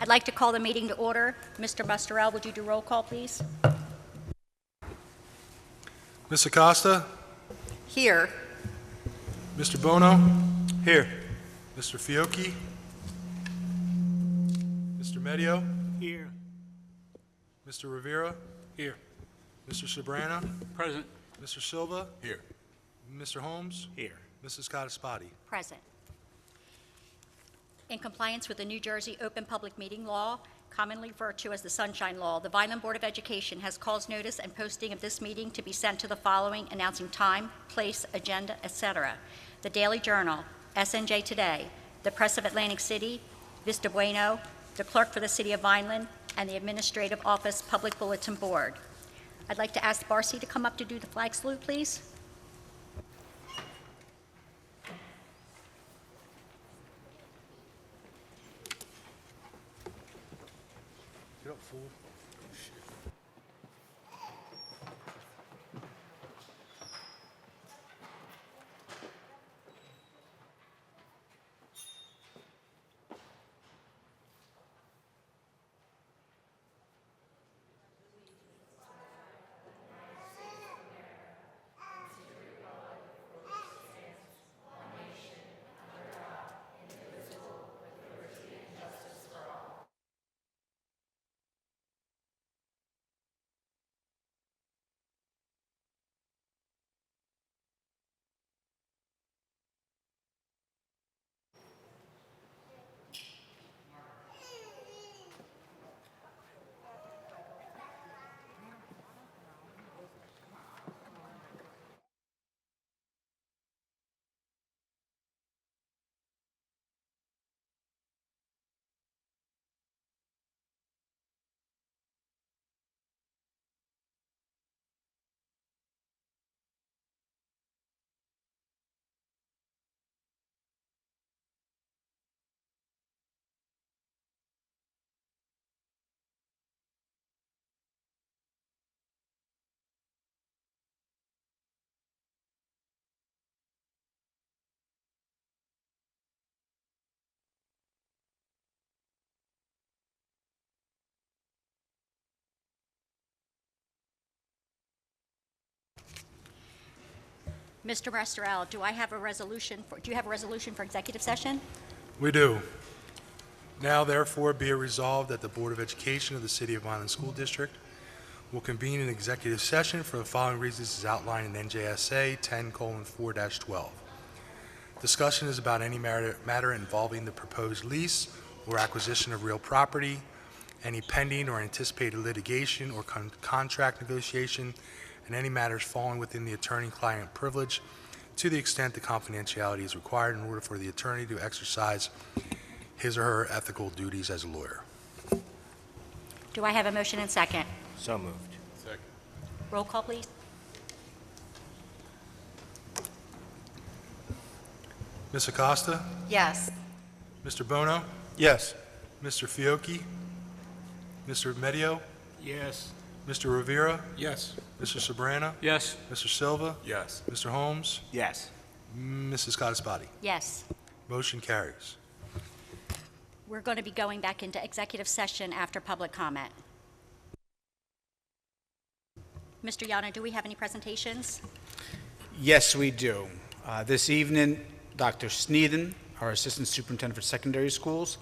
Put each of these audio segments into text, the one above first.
I'd like to call the meeting to order. Mr. Mustarell, would you do roll call, please? Ms. Acosta? Here. Mr. Bono? Here. Mr. Fiocchi? Mr. Medio? Here. Mr. Rivera? Here. Mr. Sobrana? Present. Mr. Silva? Here. Mr. Holmes? Here. Mrs. Codispoti? Present. In compliance with the New Jersey Open Public Meeting Law, commonly referred to as the Sunshine Law, the Vineland Board of Education has caused notice and posting of this meeting to be sent to the following, announcing time, place, agenda, etc. The Daily Journal, SNJ Today, the Press of Atlantic City, Vista Bueno, the Clerk for the City of Vineland, and the Administrative Office Public Bulletin Board. I'd like to ask Barcy to come up to do the flag salute, please. Get up, fool. Mr. Mustarell, do you have a resolution for executive session? We do. Now, therefore, be it resolved that the Board of Education of the City of Vineland School District will convene an executive session for the following reasons as outlined in NJSA 10:4-12. Discussion is about any matter involving the proposed lease or acquisition of real property, any pending or anticipated litigation or contract negotiation, and any matters falling within the attorney-client privilege to the extent the confidentiality is required in order for the attorney to exercise his or her ethical duties as a lawyer. Do I have a motion and second? So moved. Second. Roll call, please. Ms. Acosta? Yes. Mr. Bono? Yes. Mr. Fiocchi? Mr. Medio? Yes. Mr. Rivera? Yes. Mr. Sobrana? Yes. Mr. Silva? Yes. Mr. Holmes? Yes. Mrs. Codispoti? Yes. Motion carries. We're going to be going back into executive session after public comment. Mr. Yana, do we have any presentations? Yes, we do. This evening, Dr. Sneeden, our Assistant Superintendent for Secondary Schools,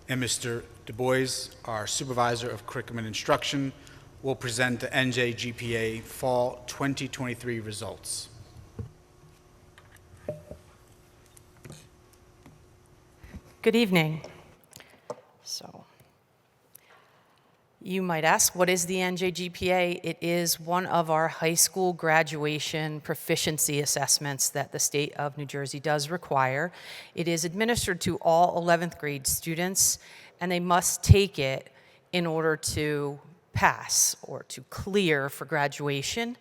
and Mr. Du Bois, our Supervisor of Curriculum and Instruction, will present the NJGPA Fall 2023 results. Good evening. So, you might ask, what is the NJGPA? It is one of our high school graduation proficiency assessments that the state of New Jersey does require. It is administered to all 11th grade students, and they must take it in order to pass or to clear for graduation.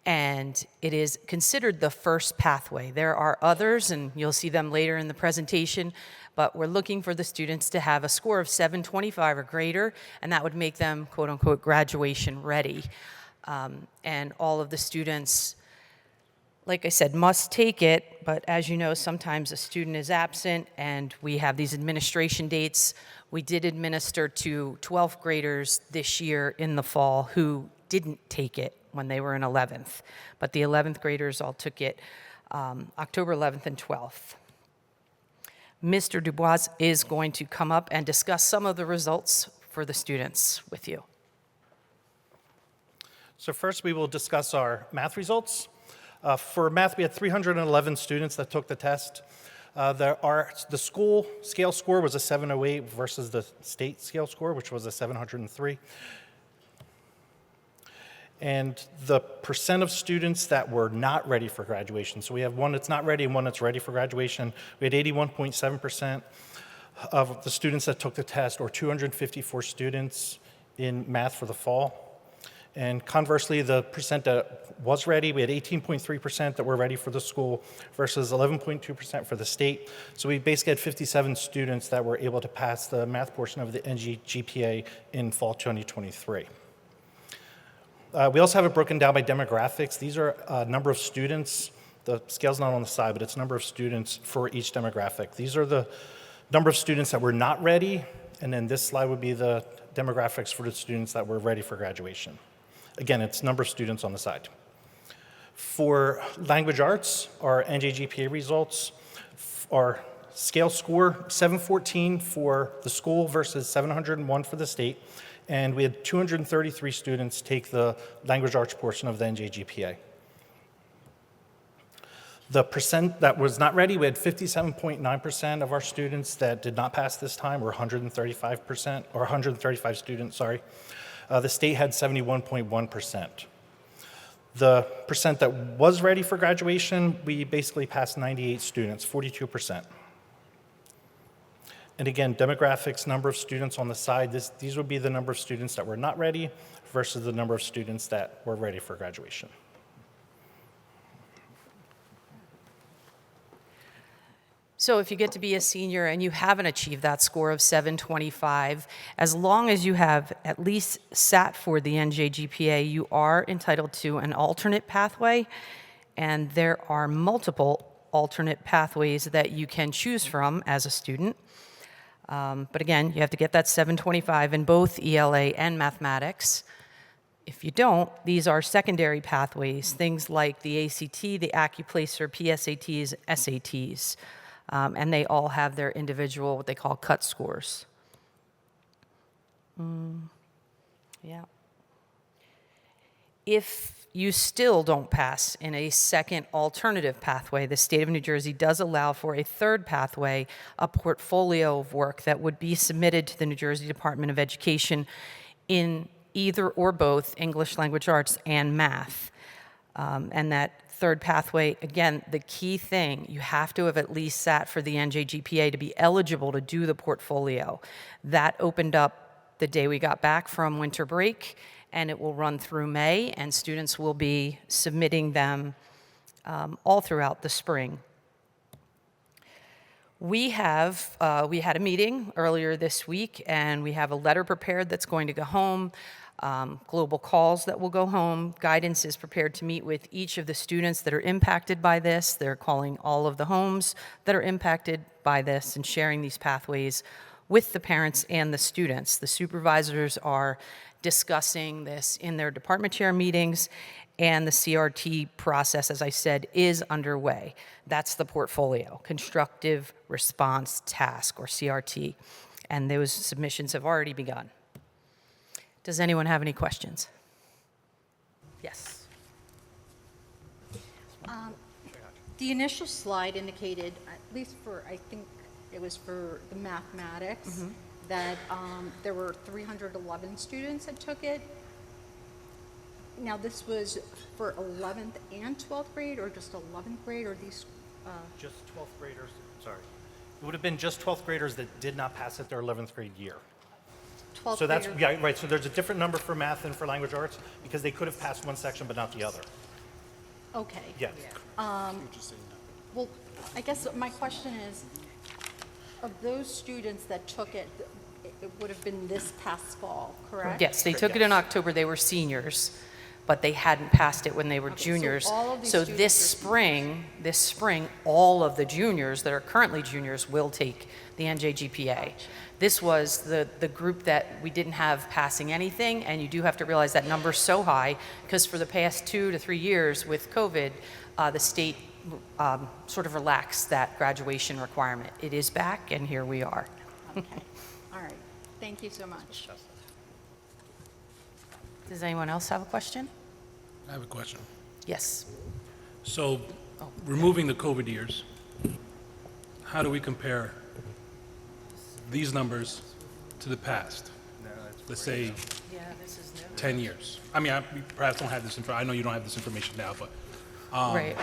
And it is considered the first pathway. There are others, and you'll see them later in the presentation, but we're looking for the students to have a score of 725 or greater, and that would make them, quote unquote, graduation ready. And all of the students like I said, must take it, but as you know, sometimes a student is absent and we have these administration dates. We did administer to 12th graders this year in the fall who didn't take it when they were in 11th, but the 11th graders all took it October 11th and 12th. Mr. Dubois is going to come up and discuss some of the results for the students with you. So first, we will discuss our math results. For math, we had 311 students that took the test. The school scale score was a 708 versus the state scale score, which was a 703. And the percent of students that were not ready for graduation. So we have one that's not ready and one that's ready for graduation. We had 81.7% of the students that took the test, or 254 students in math for the fall. And conversely, the percent that was ready, we had 18.3% that were ready for the school versus 11.2% for the state. So we basically had 57 students that were able to pass the math portion of the NG GPA in fall 2023. We also have it broken down by demographics. These are number of students. The scale's not on the side, but it's number of students for each demographic. These are the number of students that were not ready, and then this slide would be the demographics for the students that were ready for graduation. Again, it's number of students on the side. For language arts, our NJGPA results, our scale score, 714 for the school versus 701 for the state, and we had 233 students take the language arts portion of the NJGPA. The percent that was not ready, we had 57.9% of our students that did not pass this time, or 135%, or 135 students, sorry. The state had 71.1%. The percent that was ready for graduation, we basically passed 98 students, 42%. And again, demographics, number of students on the side, these would be the number of students that were not ready versus the number of students that were ready for graduation. So if you get to be a senior and you haven't achieved that score of 725, as long as you have at least sat for the NJGPA, you are entitled to an alternate pathway, and there are multiple alternate pathways that you can choose from as a student. But again, you have to get that 725 in both ELA and mathematics. If you don't, these are secondary pathways, things like the ACT, the AccuPlacer, PSATs, SATs. And they all have their individual, what they call cut scores. Yeah. If you still don't pass in a second alternative pathway, the state of New Jersey does allow for a third pathway, a portfolio of work that would be submitted to the New Jersey Department of Education in either or both English language arts and math. And that third pathway, again, the key thing, you have to have at least sat for the NJGPA to be eligible to do the portfolio. That opened up the day we got back from winter break, and it will run through May, and students will be submitting them all throughout the spring. We had a meeting earlier this week, and we have a letter prepared that's going to go home. Global calls that will go home. Guidance is prepared to meet with each of the students that are impacted by this. They're calling all of the homes that are impacted by this and sharing these pathways with the parents and the students. The supervisors are discussing this in their department chair meetings, and the CRT process, as I said, is underway. That's the portfolio, Constructive Response Task, or CRT, and those submissions have already begun. Does anyone have any questions? Yes. The initial slide indicated, at least for, I think it was for the mathematics, that there were 311 students that took it. Now, this was for 11th and 12th grade, or just 11th grade, or these? Just 12th graders, sorry. It would have been just 12th graders that did not pass it their 11th grade year. 12th So that's, graders. yeah, right, so there's a different number for math and for language arts because they could have passed one section but not the other. Okay. Yes. Well, I guess my question is, of those students that took it, it would have been this past fall, correct? Yes, they took it in October. They were seniors. but they hadn't passed it when they were Okay, so juniors. all of these So students this spring, all of the juniors that are currently juniors will take the NJGPA. This was the group that we didn't have passing anything, and you do have to realize that number's so high, because for the past 2 to 3 years with COVID, the state sort of relaxed that graduation requirement. It is back, and here we are. Okay, all right. Thank you so much. Does anyone else have a question? I have a question. Yes. So, removing the COVID years, how do we compare these numbers to the past? Let's say 10 years. I mean, we perhaps don't have this I know you don't have this information now, but Right.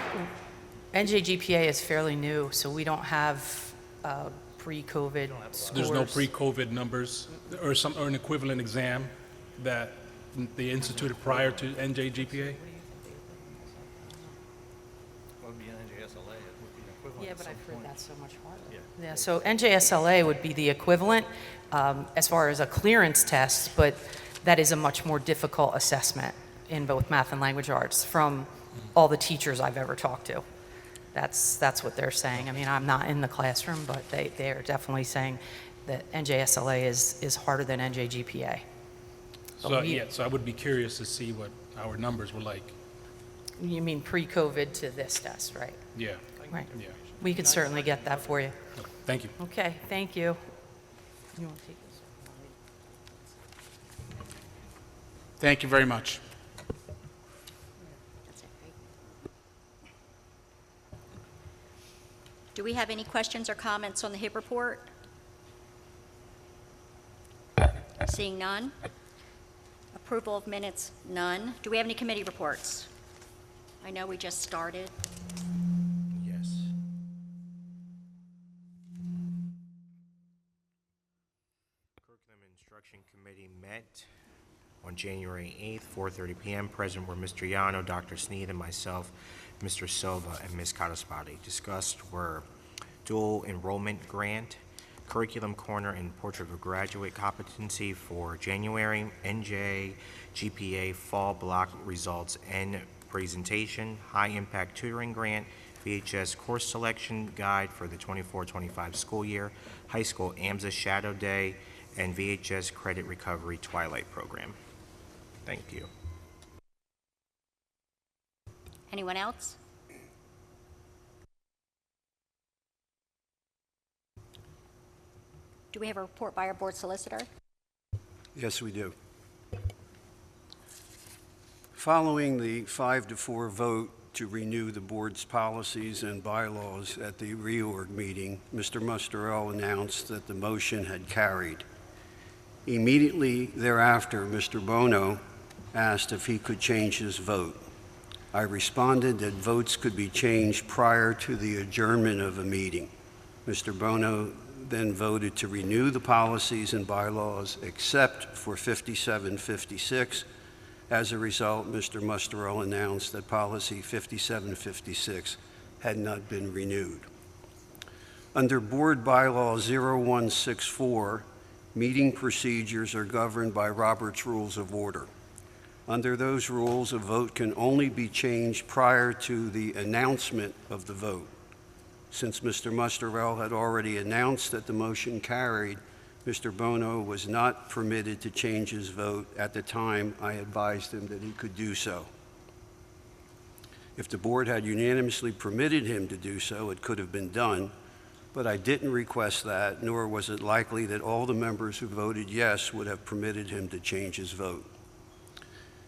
NJGPA is fairly new, so we don't have pre-COVID scores. there's no pre-COVID numbers or an equivalent exam that they instituted prior to NJGPA? Yeah, but I've heard that's so much harder. Yeah, so NJSLA would be the equivalent as far as a clearance test, but that is a much more difficult assessment in both math and language arts from all the teachers I've ever talked to. That's what they're saying. I mean, I'm not in the classroom, but they are definitely saying that NJSLA is harder than NJGPA. So, yeah, so I would be curious to see what our numbers were like. You mean pre-COVID to this test, right? Yeah. Right. Yeah. We could certainly get that for you. Thank you. Okay, thank you. You want to take this? Thank you very much. Do we have any questions or comments on the HIB report? Seeing none. Approval of minutes, none. Do we have any committee reports? I know we just started. Yes. Curriculum and Instruction Committee met on January 8th, 4:30 p.m. Present were Mr. Yano, Dr. Sneed, and myself, Mr. Silva, and Ms. Kataspati. Discussed were dual enrollment grant, curriculum corner, and portrait of a graduate competency for January, NJ, GPA, fall block results, and presentation, high impact tutoring grant, VHS course selection guide for the 24-25 school year, high school AMSA Shadow Day, and VHS credit recovery twilight program. Thank you. Anyone else? Do we have a report by our board solicitor? Yes, we do. Following the 5-4 vote to renew the board's policies and bylaws at the reorg meeting, Mr. Musterell announced that the motion had carried. Immediately thereafter, Mr. Bono asked if he could change his vote. I responded that votes could be changed prior to the adjournment of a meeting. Mr. Bono then voted to renew the policies and bylaws except for 5756. As a result, Mr. Musterell announced that policy 5756 had not been renewed. Under Board Bylaw 0164, meeting procedures are governed by Robert's Rules of Order. Under those rules, a vote can only be changed prior to the announcement of the vote. Since Mr. Musterell had already announced that the motion carried, Mr. Bono was not permitted to change his vote at the time I advised him that he could do so. If the board had unanimously permitted him to do so, it could have been done, but I didn't request that, nor was it likely that all the members who voted yes would have permitted him to change his vote.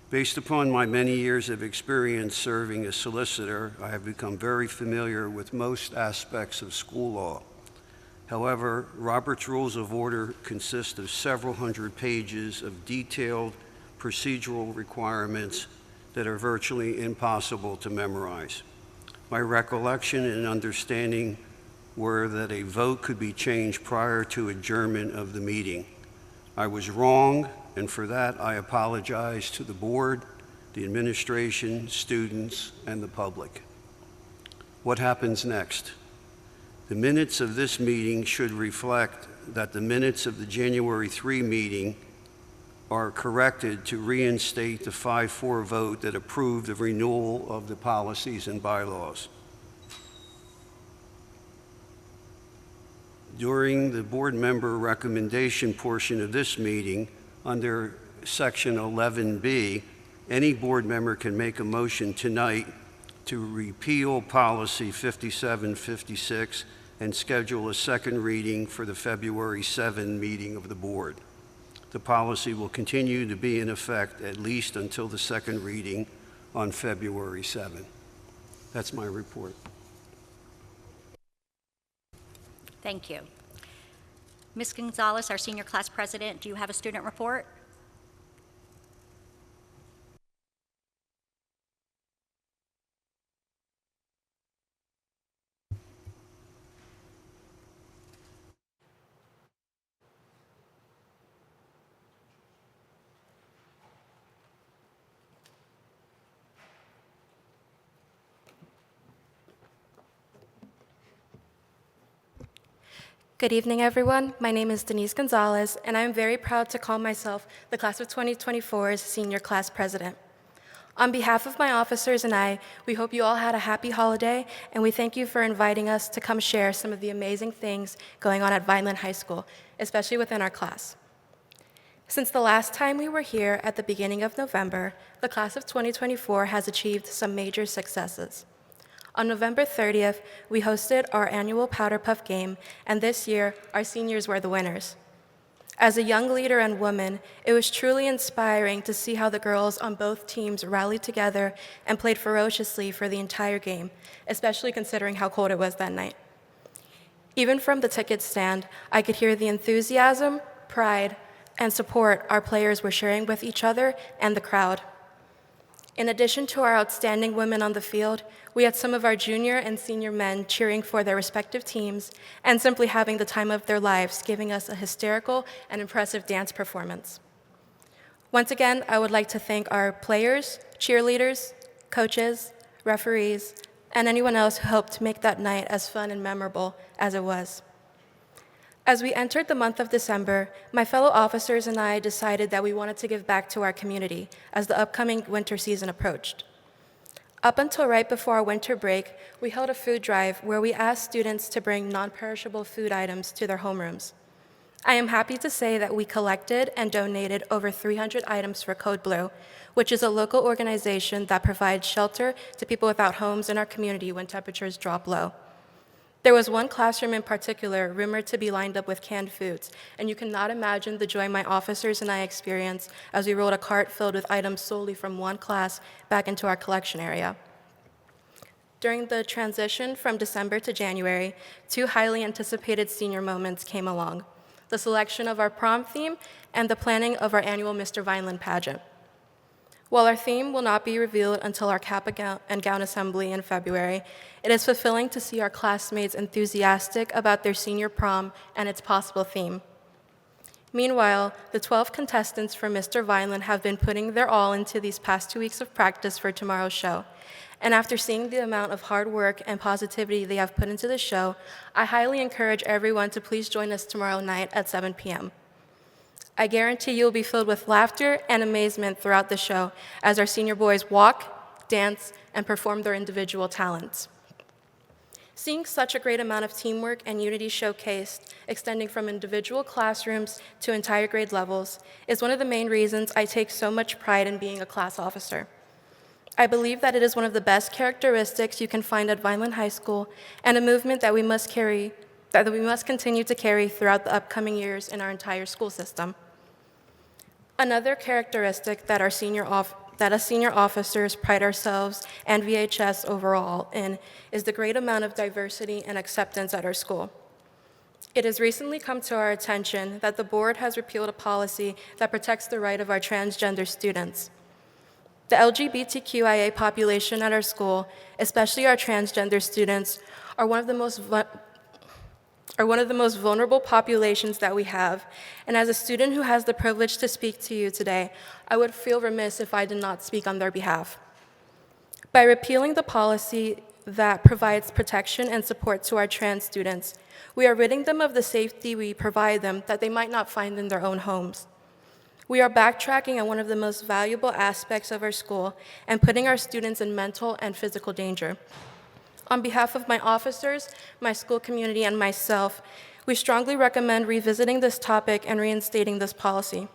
Based upon my many years of experience serving as solicitor, I have become very familiar with most aspects of school law. However, Robert's Rules of Order consist of several hundred pages of detailed procedural requirements that are virtually impossible to memorize. My recollection and understanding were that a vote could be changed prior to adjournment of the meeting. I was wrong, and for that I apologize to the board, the administration, students, and the public. What happens next? The minutes of this meeting should reflect that the minutes of the January 3 meeting are corrected to reinstate the 5-4 vote that approved the renewal of the policies and bylaws. During the board member recommendation portion of this meeting, under Section 11B, any board member can make a motion tonight to repeal Policy 5756 and schedule a second reading for the February 7 meeting of the board. The policy will continue to be in effect at least until the second reading on February 7. That's my report. Thank you. Ms. Gonzalez, our senior class president, do you have a student report? Good evening, everyone. My name is Denise Gonzalez, and I am very proud to call myself the Class of 2024's Senior Class President. On behalf of my officers and I, we hope you all had a happy holiday, and we thank you for inviting us to come share some of the amazing things going on at Vineland High School, especially within our class. Since the last time we were here at the beginning of November, the Class of 2024 has achieved some major successes. On November 30th, we hosted our annual Powder Puff game, and this year, our seniors were the winners. As a young leader and woman, it was truly inspiring to see how the girls on both teams rallied together and played ferociously for the entire game, especially considering how cold it was that night. Even from the ticket stand, I could hear the enthusiasm, pride, and support our players were sharing with each other and the crowd. In addition to our outstanding women on the field, we had some of our junior and senior men cheering for their respective teams and simply having the time of their lives, giving us a hysterical and impressive dance performance. Once again, I would like to thank our players, cheerleaders, coaches, referees, and anyone else who helped make that night as fun and memorable as it was. As we entered the month of December, my fellow officers and I decided that we wanted to give back to our community as the upcoming winter season approached. Up until right before our winter break, we held a food drive where we asked students to bring non-perishable food items to their homerooms. I am happy to say that we collected and donated over 300 items for Code Blue, which is a local organization that provides shelter to people without homes in our community when temperatures drop low. There was one classroom in particular rumored to be lined up with canned foods, and you cannot imagine the joy my officers and I experienced as we rolled a cart filled with items solely from one class back into our collection area. During the transition from December to January, two highly anticipated senior moments came along: the selection of our prom theme and the planning of our annual Mr. Vineland pageant. While our theme will not be revealed until our cap and gown assembly in February, it is fulfilling to see our classmates enthusiastic about their senior prom and its possible theme. Meanwhile, the 12 contestants for Mr. Vineland have been putting their all into these past 2 weeks of practice for tomorrow's show. And after seeing the amount of hard work and positivity they have put into the show, I highly encourage everyone to please join us tomorrow night at 7 p.m. I guarantee you'll be filled with laughter and amazement throughout the show as our senior boys walk, dance, and perform their individual talents. Seeing such a great amount of teamwork and unity showcased, extending from individual classrooms to entire grade levels, is one of the main reasons I take so much pride in being a class officer. I believe that it is one of the best characteristics you can find at Vineland High School, and a movement that we must continue to carry throughout the upcoming years in our entire school system. Another characteristic that us senior officers pride ourselves and VHS overall in is the great amount of diversity and acceptance at our school. It has recently come to our attention that the board has repealed a policy that protects the right of our transgender students. The LGBTQIA population at our school, especially our transgender students, are one of the most vulnerable populations that we have, and as a student who has the privilege to speak to you today, I would feel remiss if I did not speak on their behalf. By repealing the policy that provides protection and support to our trans students, we are ridding them of the safety we provide them that they might not find in their own homes. We are backtracking on one of the most valuable aspects of our school and putting our students in mental and physical danger. On behalf of my officers, my school community, and myself, we strongly recommend revisiting this topic and reinstating this policy.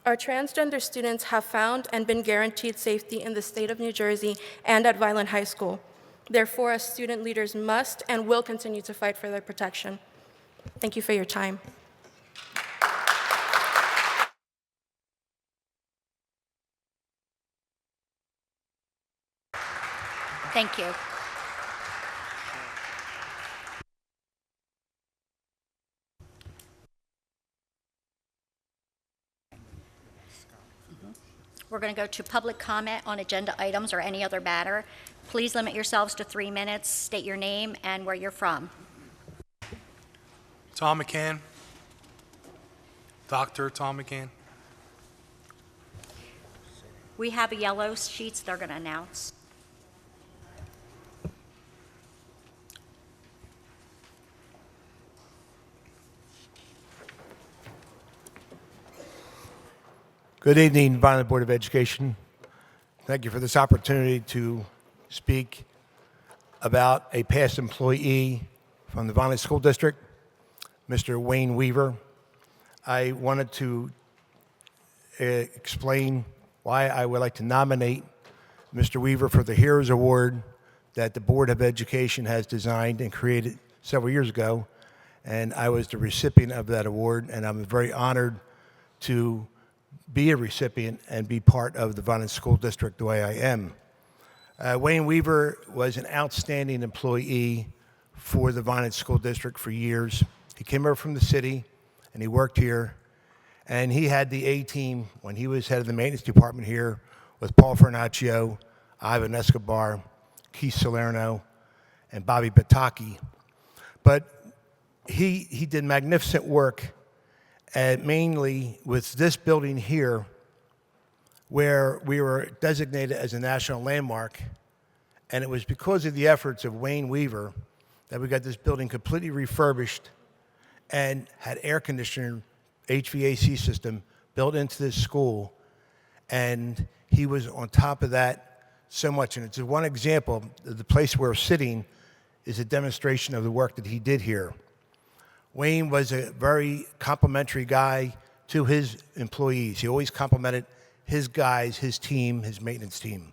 Our transgender students have found and been guaranteed safety in the state of New Jersey and at Vineland High School. Therefore, as student leaders must and will continue to fight for their protection. Thank you for your time. Thank you. We're going to go to public comment on agenda items or any other matter. Please limit yourselves to 3 minutes. State your name and where you're from. Tom McCann. Dr. Tom McCann. We have a yellow sheets they're going to announce. Good evening, Vineland Board of Education. Thank you for this opportunity to speak about a past employee from the Vineland School District, Mr. Wayne Weaver. I wanted to explain why I would like to nominate Mr. Weaver for the Heroes Award that the Board of Education has designed and created several years ago. And I was the recipient of that award, and I'm very honored to be a recipient and be part of the Vineland School District the way I am. Wayne Weaver was an outstanding employee for the Vineland School District for years. He came over from the city and he worked here, and he had the A-team when he was head of the maintenance department here with Paul Fernaccio, Ivan Escobar, Keith Salerno, and Bobby Bataki. But he did magnificent work, mainly with this building here, where we were designated as a national landmark. And it was because of the efforts of Wayne Weaver that we got this building completely refurbished and had air conditioning, HVAC system built into this school. And he was on top of that so much. And it's one example, the place where we're sitting is a demonstration of the work that he did here. Wayne was a very complimentary guy to his employees. He always complimented his guys, his team, his maintenance team.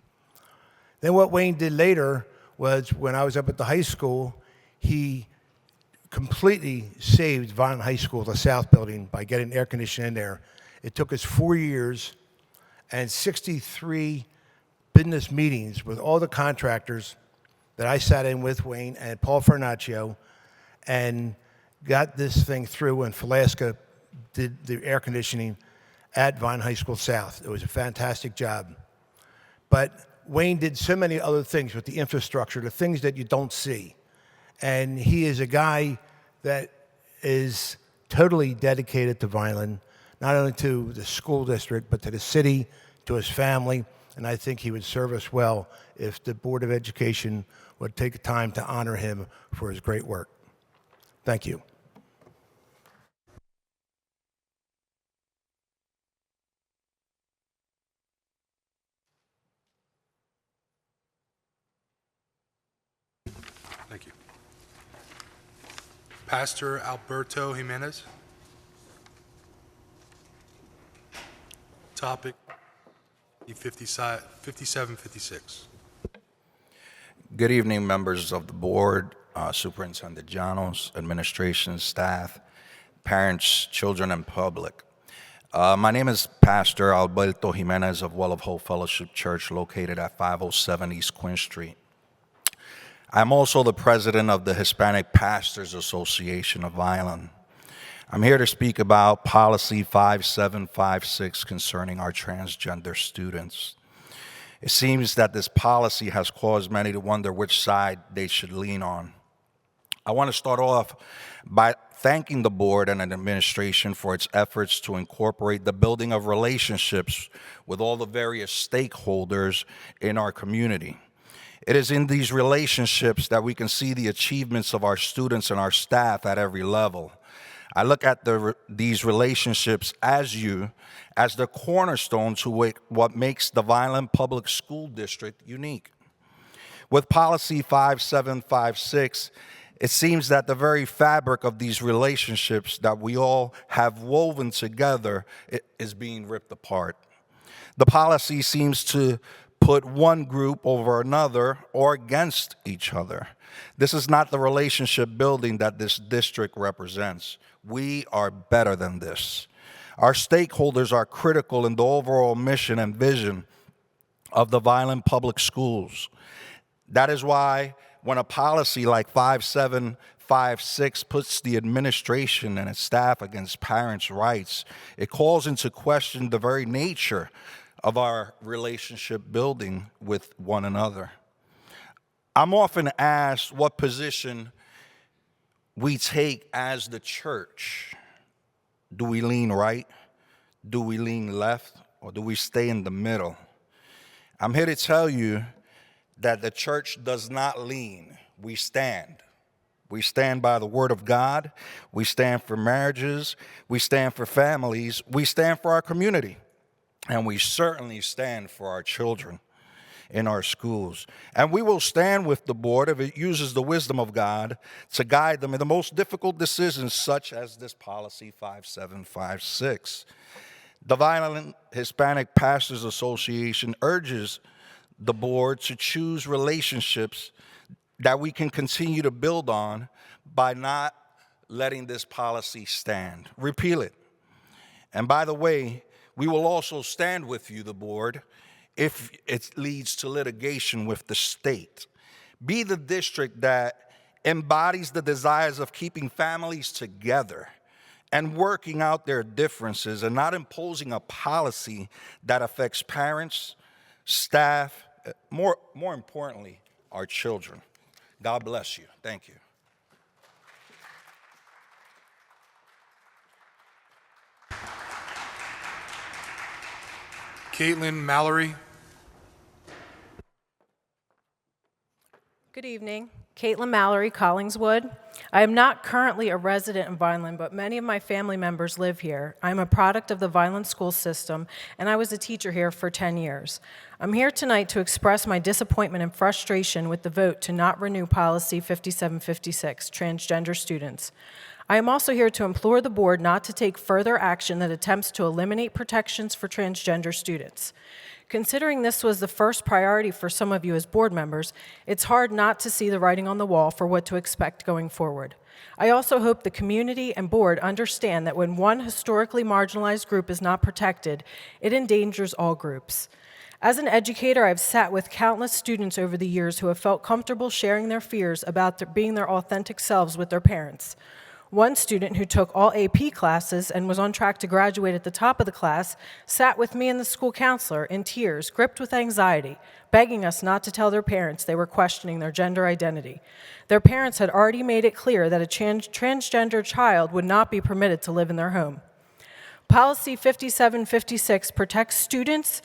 Then what Wayne did later was, when I was up at the high school, he completely saved Vineland High School, the South Building, by getting air conditioning in there. It took us 4 years and 63 business meetings with all the contractors that I sat in with Wayne and Paul Fernaccio, and got this thing through, and Falaska did the air conditioning at Vineland High School South. It was a fantastic job. But Wayne did so many other things with the infrastructure, the things that you don't see. And he is a guy that is totally dedicated to Vineland, not only to the school district, but to the city, to his family. And I think he would serve us well if the Board of Education would take the time to honor him for his great work. Thank you. Thank you. Pastor Alberto Jimenez. Topic 5756. Good evening, members of the board, Superintendent Janos, administration, staff, parents, children, and public. My name is Pastor Alberto Jimenez of Well of Hope Fellowship Church, located at 507 East Quinn Street. I'm also the president of the Hispanic Pastors Association of Vineland. I'm here to speak about Policy 5756 concerning our transgender students. It seems that this policy has caused many to wonder which side they should lean on. I want to start off by thanking the board and administration for its efforts to incorporate the building of relationships with all the various stakeholders in our community. It is in these relationships that we can see the achievements of our students and our staff at every level. I look at these relationships as the cornerstone to what makes the Vineland Public School District unique. With Policy 5756, it seems that the very fabric of these relationships that we all have woven together is being ripped apart. The policy seems to put one group over another or against each other. This is not the relationship building that this district represents. We are better than this. Our stakeholders are critical in the overall mission and vision of the Vineland Public Schools. That is why when a policy like 5756 puts the administration and its staff against parents' rights, it calls into question the very nature of our relationship building with one another. I'm often asked what position we take as the church. Do we lean right? Do we lean left? Or do we stay in the middle? I'm here to tell you that the church does not lean. We stand. We stand by the word of God. We stand for marriages. We stand for families. We stand for our community. And we certainly stand for our children in our schools. And we will stand with the board if it uses the wisdom of God to guide them in the most difficult decisions, such as this Policy 5756. The Vineland Hispanic Pastors Association urges the board to choose relationships that we can continue to build on by not letting this policy stand. Repeal it. And by the way, we will also stand with you, the board, if it leads to litigation with the state. Be the district that embodies the desires of keeping families together and working out their differences and not imposing a policy that affects parents, staff, more importantly, our children. God bless you. Thank you. Caitlin Mallory. Good evening. Caitlin Mallory, Collingswood. I am not currently a resident in Vineland, but many of my family members live here. I'm a product of the Vineland school system, and I was a teacher here for 10 years. I'm here tonight to express my disappointment and frustration with the vote to not renew Policy 5756, transgender students. I am also here to implore the board not to take further action that attempts to eliminate protections for transgender students. Considering this was the first priority for some of you as board members, it's hard not to see the writing on the wall for what to expect going forward. I also hope the community and board understand that when one historically marginalized group is not protected, it endangers all groups. As an educator, I've sat with countless students over the years who have felt comfortable sharing their fears about being their authentic selves with their parents. One student who took all AP classes and was on track to graduate at the top of the class sat with me and the school counselor in tears, gripped with anxiety, begging us not to tell their parents they were questioning their gender identity. Their parents had already made it clear that a transgender child would not be permitted to live in their home. Policy 5756 protects students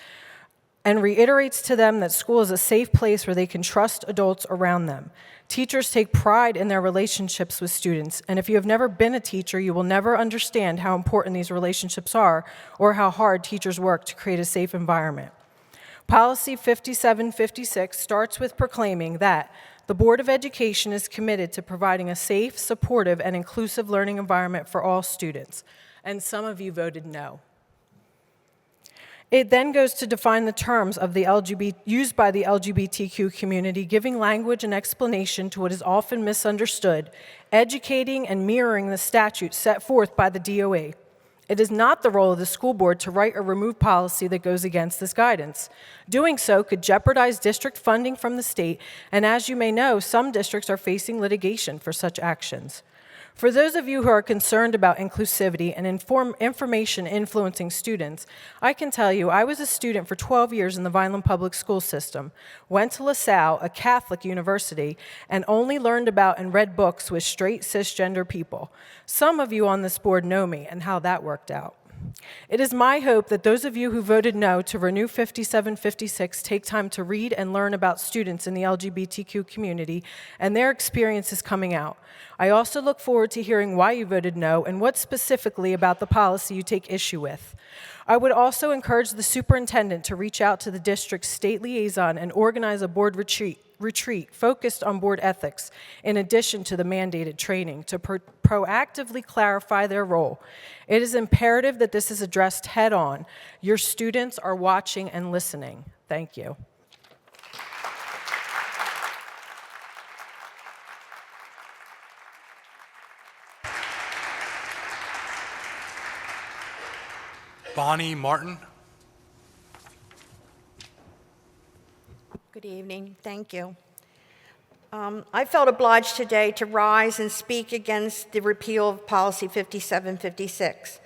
and reiterates to them that school is a safe place where they can trust adults around them. Teachers take pride in their relationships with students, and if you have never been a teacher, you will never understand how important these relationships are or how hard teachers work to create a safe environment. Policy 5756 starts with proclaiming that the Board of Education is committed to providing a safe, supportive, and inclusive learning environment for all students, and some of you voted no. It then goes to define the terms of the used by the LGBTQ community, giving language and explanation to what is often misunderstood, educating and mirroring the statute set forth by the DOE. It is not the role of the school board to write or remove policy that goes against this guidance. Doing so could jeopardize district funding from the state, and as you may know, some districts are facing litigation for such actions. For those of you who are concerned about inclusivity and information influencing students, I can tell you I was a student for 12 years in the Vineland Public School System, went to LaSalle, a Catholic university, and only learned about and read books with straight cisgender people. Some of you on this board know me and how that worked out. It is my hope that those of you who voted no to renew 5756 take time to read and learn about students in the LGBTQ community and their experiences coming out. I also look forward to hearing why you voted no and what specifically about the policy you take issue with. I would also encourage the superintendent to reach out to the district's state liaison and organize a board retreat focused on board ethics, in addition to the mandated training, to proactively clarify their role. It is imperative that this is addressed head-on. Your students are watching and listening. Thank you. Bonnie Martin. Good evening. Thank you. I felt obliged today to rise and speak against the repeal of Policy 5756.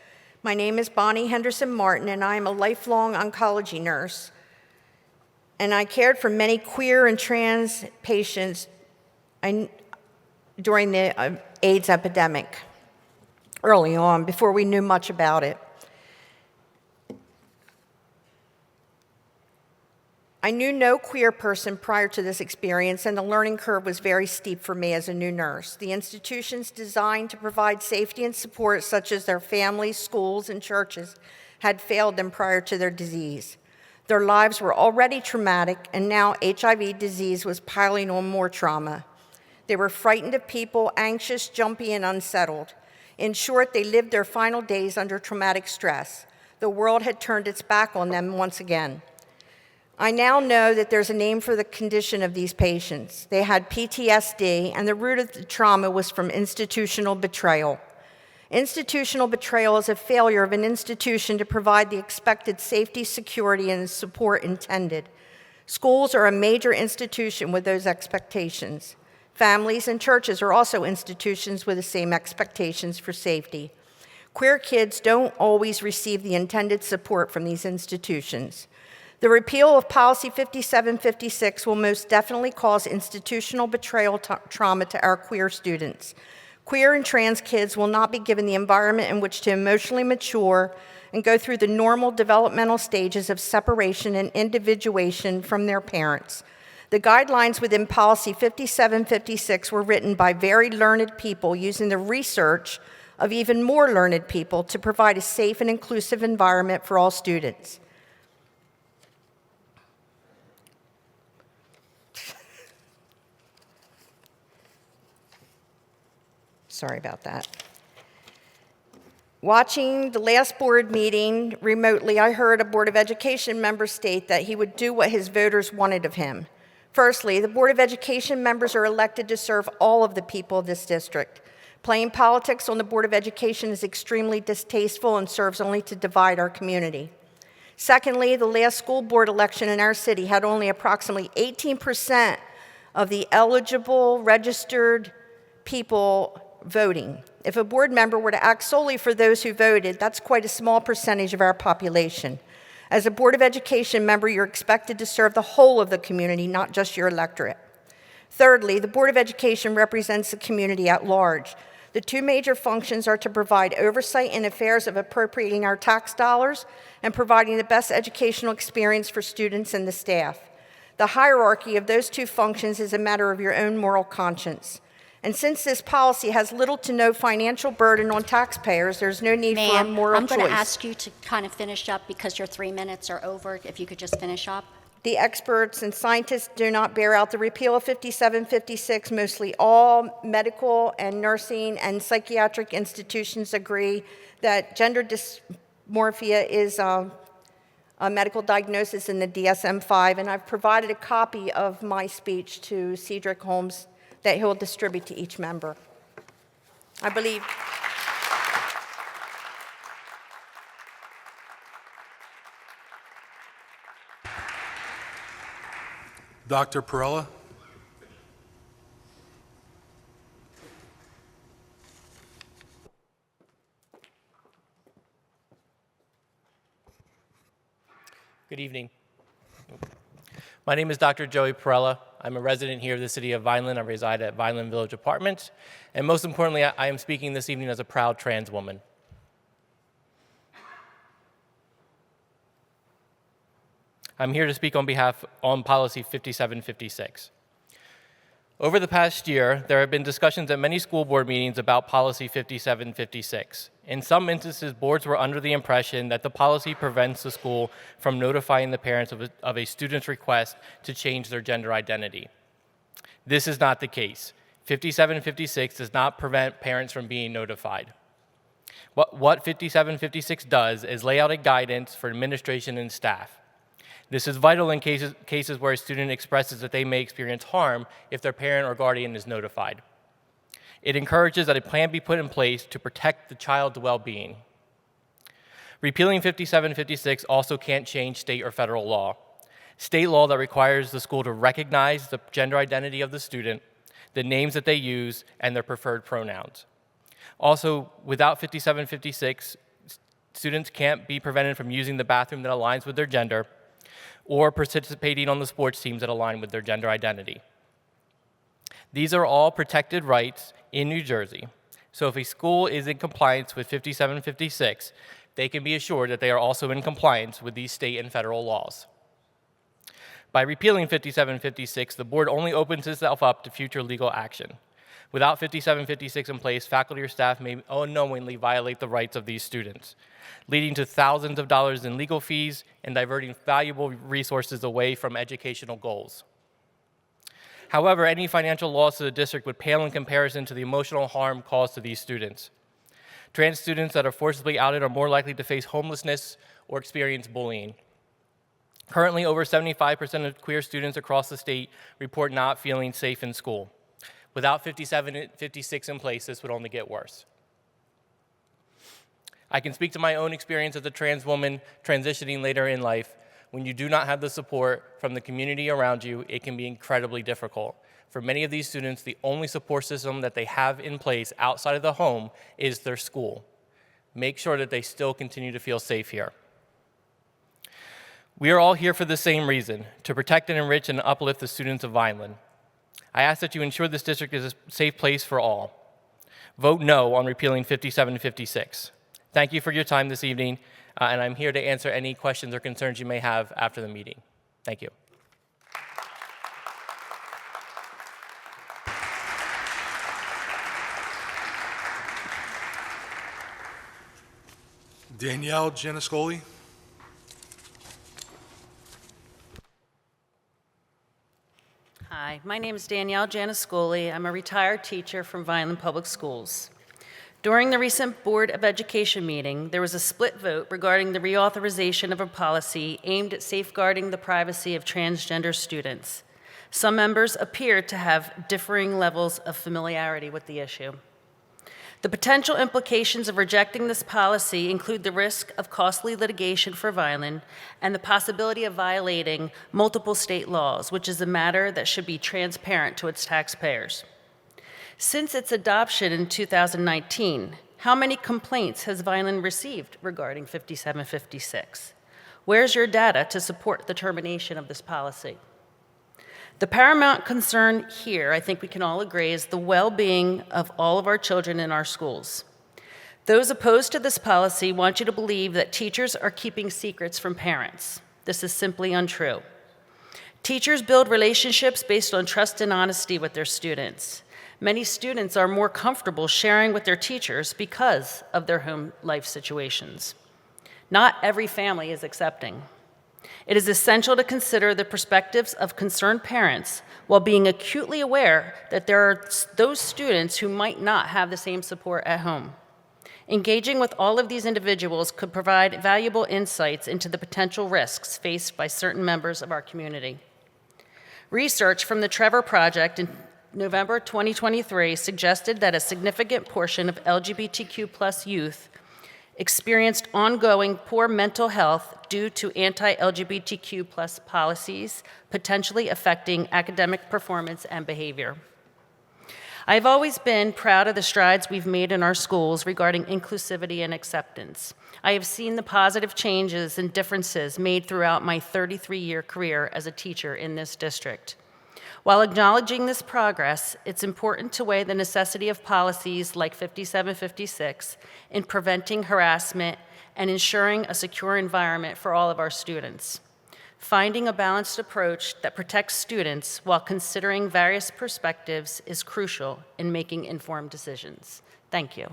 My name is Bonnie Henderson Martin, and I am a lifelong oncology nurse. And I cared for many queer and trans patients during the AIDS epidemic, early on, before we knew much about it. I knew no queer person prior to this experience, and the learning curve was very steep for me as a new nurse. The institutions designed to provide safety and support, such as their families, schools, and churches, had failed them prior to their disease. Their lives were already traumatic, and now HIV disease was piling on more trauma. They were frightened of people, anxious, jumpy, and unsettled. In short, they lived their final days under traumatic stress. The world had turned its back on them once again. I now know that there's a name for the condition of these patients. They had PTSD, and the root of the trauma was from institutional betrayal. Institutional betrayal is a failure of an institution to provide the expected safety, security, and support intended. Schools are a major institution with those expectations. Families and churches are also institutions with the same expectations for safety. Queer kids don't always receive the intended support from these institutions. The repeal of Policy 5756 will most definitely cause institutional betrayal trauma to our queer students. Queer and trans kids will not be given the environment in which to emotionally mature and go through the normal developmental stages of separation and individuation from their parents. The guidelines within Policy 5756 were written by very learned people using the research of even more learned people to provide a safe and inclusive environment for all students. Sorry about that. Watching the last board meeting remotely, I heard a Board of Education member state that he would do what his voters wanted of him. Firstly, the Board of Education members are elected to serve all of the people of this district. Playing politics on the Board of Education is extremely distasteful and serves only to divide our community. Secondly, the last school board election in our city had only approximately 18% of the eligible registered people voting. If a board member were to act solely for those who voted, that's quite a small percentage of our population. As a Board of Education member, you're expected to serve the whole of the community, not just your electorate. Thirdly, the Board of Education represents the community at large. The two major functions are to provide oversight in affairs of appropriating our tax dollars and providing the best educational experience for students and the staff. The hierarchy of those two functions is a matter of your own moral conscience. And since this policy has little to no financial burden on taxpayers, there's no need for a moral choice. I'm going to ask you to kind of finish up because your 3 minutes are over. If you could just finish up. The experts and scientists do not bear out the repeal of 5756. Mostly all medical and nursing and psychiatric institutions agree that gender dysmorphia is a medical diagnosis in the DSM-5, and I've provided a copy of my speech to Cedric Holmes that he'll distribute to each member. I believe. Dr. Perella. Good evening. My name is Dr. Joey Perella. I'm a resident here of the city of Vineland. I reside at Vineland Village Apartment. And most importantly, I am speaking this evening as a proud trans woman. I'm here to speak on policy 5756. Over the past year, there have been discussions at many school board meetings about policy 5756. In some instances, boards were under the impression that the policy prevents the school from notifying the parents of a student's request to change their gender identity. This is not the case. 5756 does not prevent parents from being notified. What 5756 does is lay out a guidance for administration and staff. This is vital in cases where a student expresses that they may experience harm if their parent or guardian is notified. It encourages that a plan be put in place to protect the child's well-being. Repealing 5756 also can't change state or federal law. State law that requires the school to recognize the gender identity of the student, the names that they use, and their preferred pronouns. Also, without 5756, students can't be prevented from using the bathroom that aligns with their gender or participating on the sports teams that align with their gender identity. These are all protected rights in New Jersey. So if a school is in compliance with 5756, they can be assured that they are also in compliance with these state and federal laws. By repealing 5756, the board only opens itself up to future legal action. Without 5756 in place, faculty or staff may unknowingly violate the rights of these students, leading to thousands of dollars in legal fees and diverting valuable resources away from educational goals. However, any financial loss to the district would pale in comparison to the emotional harm caused to these students. Trans students that are forcibly outed are more likely to face homelessness or experience bullying. Currently, over 75% of queer students across the state report not feeling safe in school. Without 5756 in place, this would only get worse. I can speak to my own experience as a trans woman transitioning later in life. When you do not have the support from the community around you, it can be incredibly difficult. For many of these students, the only support system that they have in place outside of the home is their school. Make sure that they still continue to feel safe here. We are all here for the same reason, to protect and enrich and uplift the students of Vineland. I ask that you ensure this district is a safe place for all. Vote no on repealing 5756. Thank you for your time this evening, and I'm here to answer any questions or concerns you may have after the meeting. Thank you. Danielle Gianniscoli. Hi, my name is Danielle Gianniscoli. I'm a retired teacher from Vineland Public Schools. During the recent Board of Education meeting, there was a split vote regarding the reauthorization of a policy aimed at safeguarding the privacy of transgender students. Some members appeared to have differing levels of familiarity with the issue. The potential implications of rejecting this policy include the risk of costly litigation for Vineland and the possibility of violating multiple state laws, which is a matter that should be transparent to its taxpayers. Since its adoption in 2019, how many complaints has Vineland received regarding 5756? Where's your data to support the termination of this policy? The paramount concern here, I think we can all agree, is the well-being of all of our children in our schools. Those opposed to this policy want you to believe that teachers are keeping secrets from parents. This is simply untrue. Teachers build relationships based on trust and honesty with their students. Many students are more comfortable sharing with their teachers because of their home life situations. Not every family is accepting. It is essential to consider the perspectives of concerned parents while being acutely aware that there are those students who might not have the same support at home. Engaging with all of these individuals could provide valuable insights into the potential risks faced by certain members of our community. Research from the Trevor Project in November 2023 suggested that a significant portion of LGBTQ+ youth experienced ongoing poor mental health due to anti-LGBTQ+ policies, potentially affecting academic performance and behavior. I've always been proud of the strides we've made in our schools regarding inclusivity and acceptance. I have seen the positive changes and differences made throughout my 33-year career as a teacher in this district. While acknowledging this progress, it's important to weigh the necessity of policies like 5756 in preventing harassment and ensuring a secure environment for all of our students. Finding a balanced approach that protects students while considering various perspectives is crucial in making informed decisions. Thank you.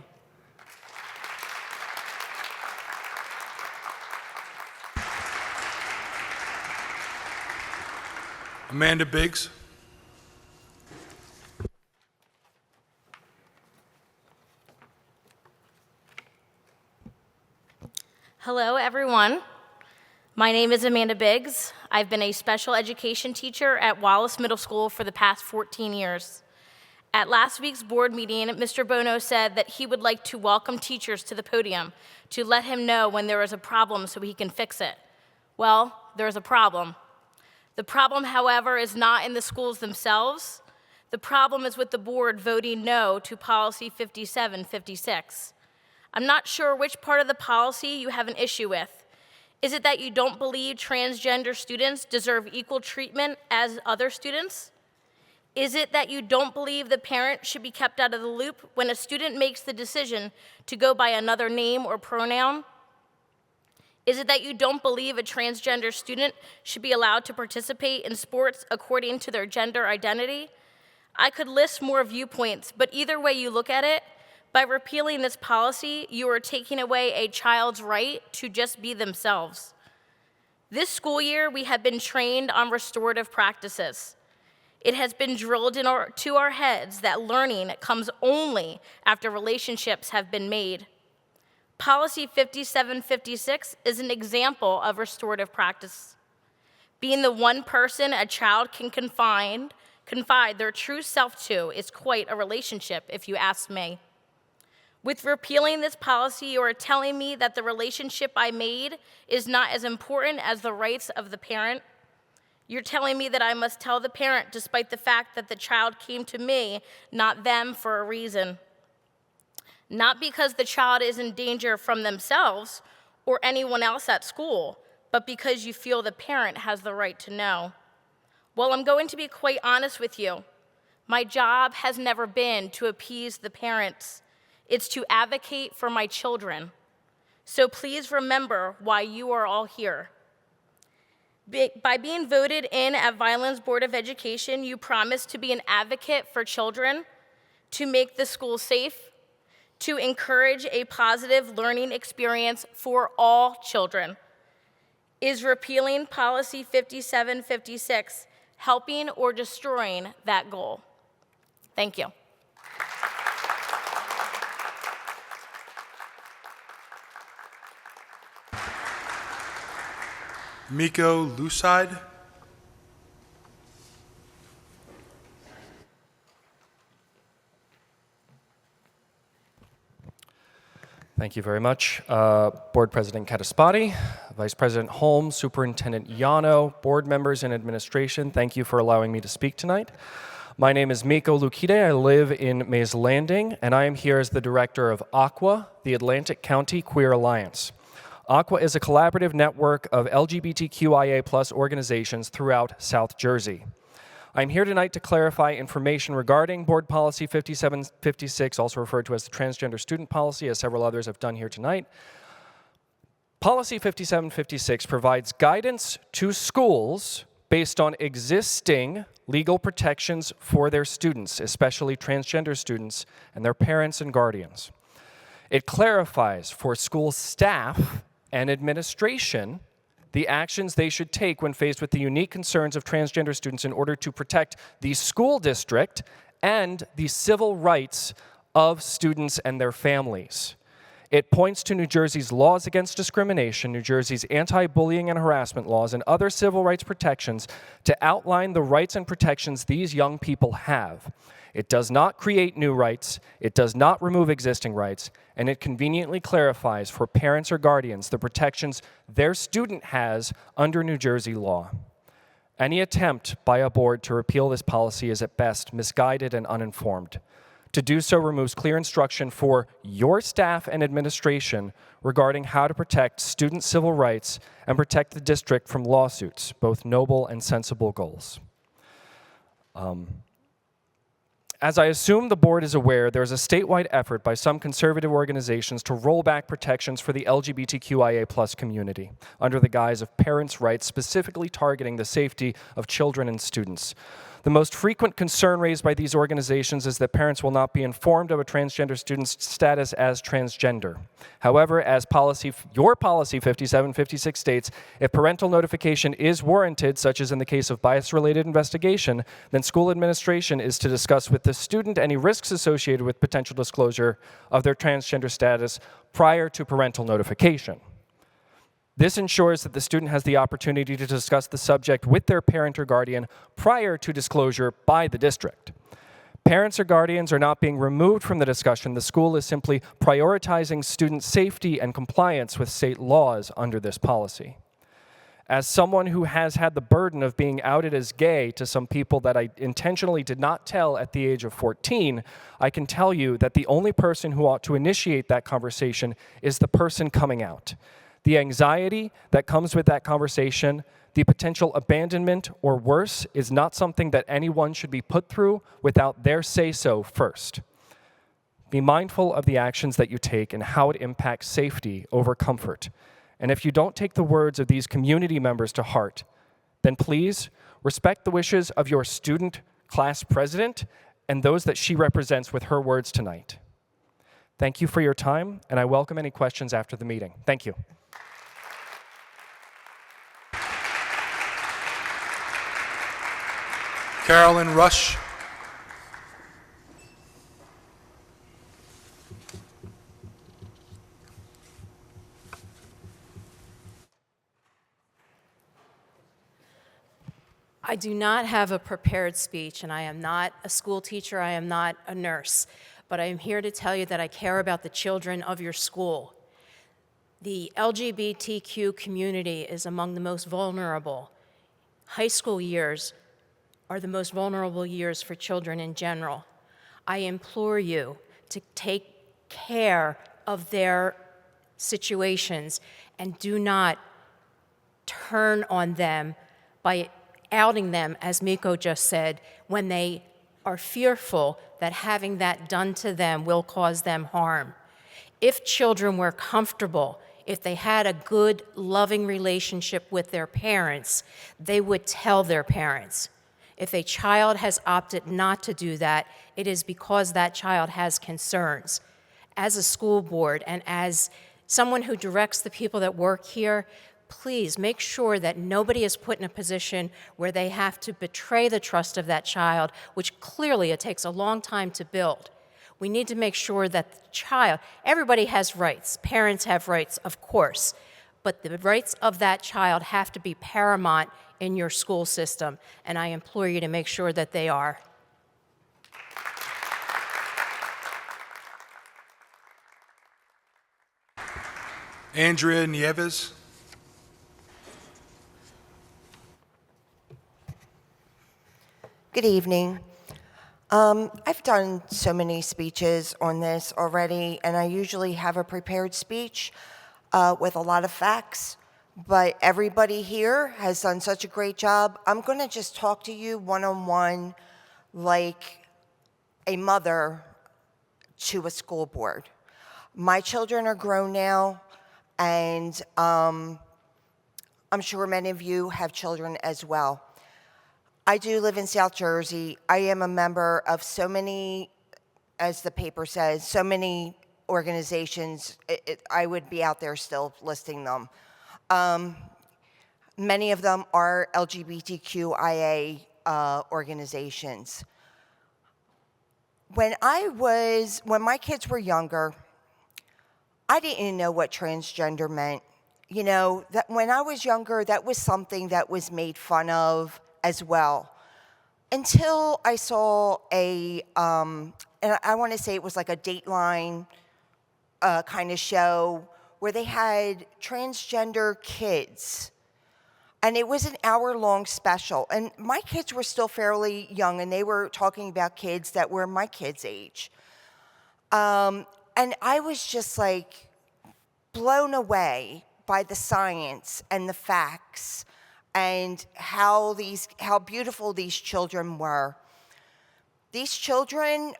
Amanda Biggs. Hello, everyone. My name is Amanda Biggs. I've been a special education teacher at Wallace Middle School for the past 14 years. At last week's board meeting, Mr. Bono said that he would like to welcome teachers to the podium to let him know when there is a problem so he can fix it. Well, there's a problem. The problem, however, is not in the schools themselves. The problem is with the board voting no to policy 5756. I'm not sure which part of the policy you have an issue with. Is it that you don't believe transgender students deserve equal treatment as other students? Is it that you don't believe the parent should be kept out of the loop when a student makes the decision to go by another name or pronoun? Is it that you don't believe a transgender student should be allowed to participate in sports according to their gender identity? I could list more viewpoints, but either way you look at it, by repealing this policy, you are taking away a child's right to just be themselves. This school year, we have been trained on restorative practices. It has been drilled into our heads that learning comes only after relationships have been made. Policy 5756 is an example of restorative practice. Being the one person a child can confide their true self to is quite a relationship, if you ask me. With repealing this policy, you are telling me that the relationship I made is not as important as the rights of the parent. You're telling me that I must tell the parent despite the fact that the child came to me, not them, for a reason. Not because the child is in danger from themselves or anyone else at school, but because you feel the parent has the right to know. Well, I'm going to be quite honest with you. My job has never been to appease the parents. It's to advocate for my children. So please remember why you are all here. By being voted in at Vineland's Board of Education, you promise to be an advocate for children, to make the school safe, to encourage a positive learning experience for all children. Is repealing policy 5756 helping or destroying that goal? Thank you. Miko Lucide. Thank you very much. Board President Kataspati, Vice President Holmes, Superintendent Yano, board members and administration, thank you for allowing me to speak tonight. My name is Miko Lucide. I live in Mays Landing, and I am here as the director of AQUA, the Atlantic County Queer Alliance. AQUA is a collaborative network of LGBTQIA+ organizations throughout South Jersey. I'm here tonight to clarify information regarding Board Policy 5756, also referred to as the Transgender Student Policy, as several others have done here tonight. Policy 5756 provides guidance to schools based on existing legal protections for their students, especially transgender students and their parents and guardians. It clarifies for school staff and administration the actions they should take when faced with the unique concerns of transgender students in order to protect the school district and the civil rights of students and their families. It points to New Jersey's laws against discrimination, New Jersey's anti-bullying and harassment laws, and other civil rights protections to outline the rights and protections these young people have. It does not create new rights, it does not remove existing rights, and it conveniently clarifies for parents or guardians the protections their student has under New Jersey law. Any attempt by a board to repeal this policy is at best misguided and uninformed. To do so removes clear instruction for your staff and administration regarding how to protect student civil rights and protect the district from lawsuits, both noble and sensible goals. As I assume the board is aware, there is a statewide effort by some conservative organizations to roll back protections for the LGBTQIA+ community under the guise of parents' rights, specifically targeting the safety of children and students. The most frequent concern raised by these organizations is that parents will not be informed of a transgender student's status as transgender. However, as your policy 5756 states, if parental notification is warranted, such as in the case of bias-related investigation, then school administration is to discuss with the student any risks associated with potential disclosure of their transgender status prior to parental notification. This ensures that the student has the opportunity to discuss the subject with their parent or guardian prior to disclosure by the district. Parents or guardians are not being removed from the discussion. The school is simply prioritizing student safety and compliance with state laws under this policy. As someone who has had the burden of being outed as gay to some people that I intentionally did not tell at the age of 14, I can tell you that the only person who ought to initiate that conversation is the person coming out. The anxiety that comes with that conversation, the potential abandonment or worse, is not something that anyone should be put through without their say-so first. Be mindful of the actions that you take and how it impacts safety over comfort. And if you don't take the words of these community members to heart, then please respect the wishes of your student class president and those that she represents with her words tonight. Thank you for your time, and I welcome any questions after the meeting. Thank you. Carolyn Rush. I do not have a prepared speech, and I am not a school teacher, I am not a nurse, but I am here to tell you that I care about the children of your school. The LGBTQ community is among the most vulnerable. High school years are the most vulnerable years for children in general. I implore you to take care of their situations and do not turn on them by outing them, as Miko just said, when they are fearful that having that done to them will cause them harm. If children were comfortable, if they had a good, loving relationship with their parents, they would tell their parents. If a child has opted not to do that, it is because that child has concerns. As a school board and as someone who directs the people that work here, please make sure that nobody is put in a position where they have to betray the trust of that child, which clearly it takes a long time to build. We need to make sure that the child, everybody has rights, parents have rights, of course, but the rights of that child have to be paramount in your school system, and I implore you to make sure that they are. Andrea Nieves. Good evening. I've done so many speeches on this already, and I usually have a prepared speech with a lot of facts, but everybody here has done such a great job. I'm going to just talk to you one-on-one like a mother to a school board. My children are grown now, and I'm sure many of you have children as well. I do live in South Jersey. I am a member of so many, as the paper says, so many organizations. I would be out there still listing them. Many of them are LGBTQIA organizations. When my kids were younger, I didn't know what transgender meant. You know, that when I was younger, that was something that was made fun of as well. Until I saw and I want to say it was like a Dateline kind of show where they had transgender kids. And it was an hour-long special. And my kids were still fairly young, and they were talking about kids that were my kids' age. And I was just like blown away by the science and the facts and how beautiful these children were. These children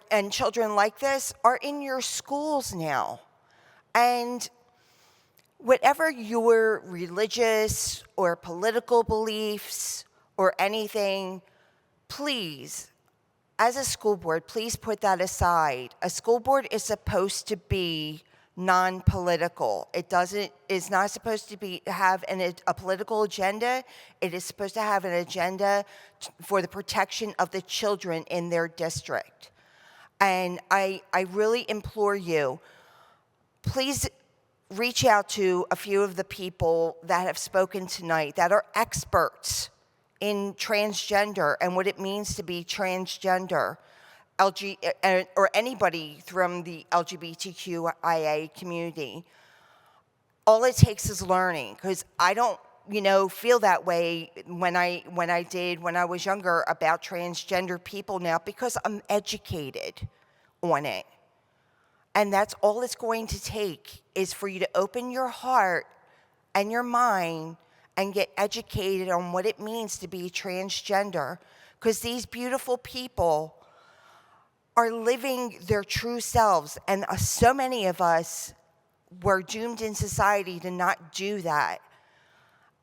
and children like this are in your schools now. And whatever your religious or political beliefs or anything, please, as a school board, please put that aside. A school board is supposed to be non-political. It's not supposed to have a political agenda. It is supposed to have an agenda for the protection of the children in their district. And I really implore you, please reach out to a few of the people that have spoken tonight that are experts in transgender and what it means to be transgender, or anybody from the LGBTQIA community. All it takes is learning, because I don't, feel that way when I was younger about transgender people now, because I'm educated on it. And that's all it's going to take, is for you to open your heart and your mind and get educated on what it means to be transgender, because these beautiful people are living their true selves, and so many of us were doomed in society to not do that.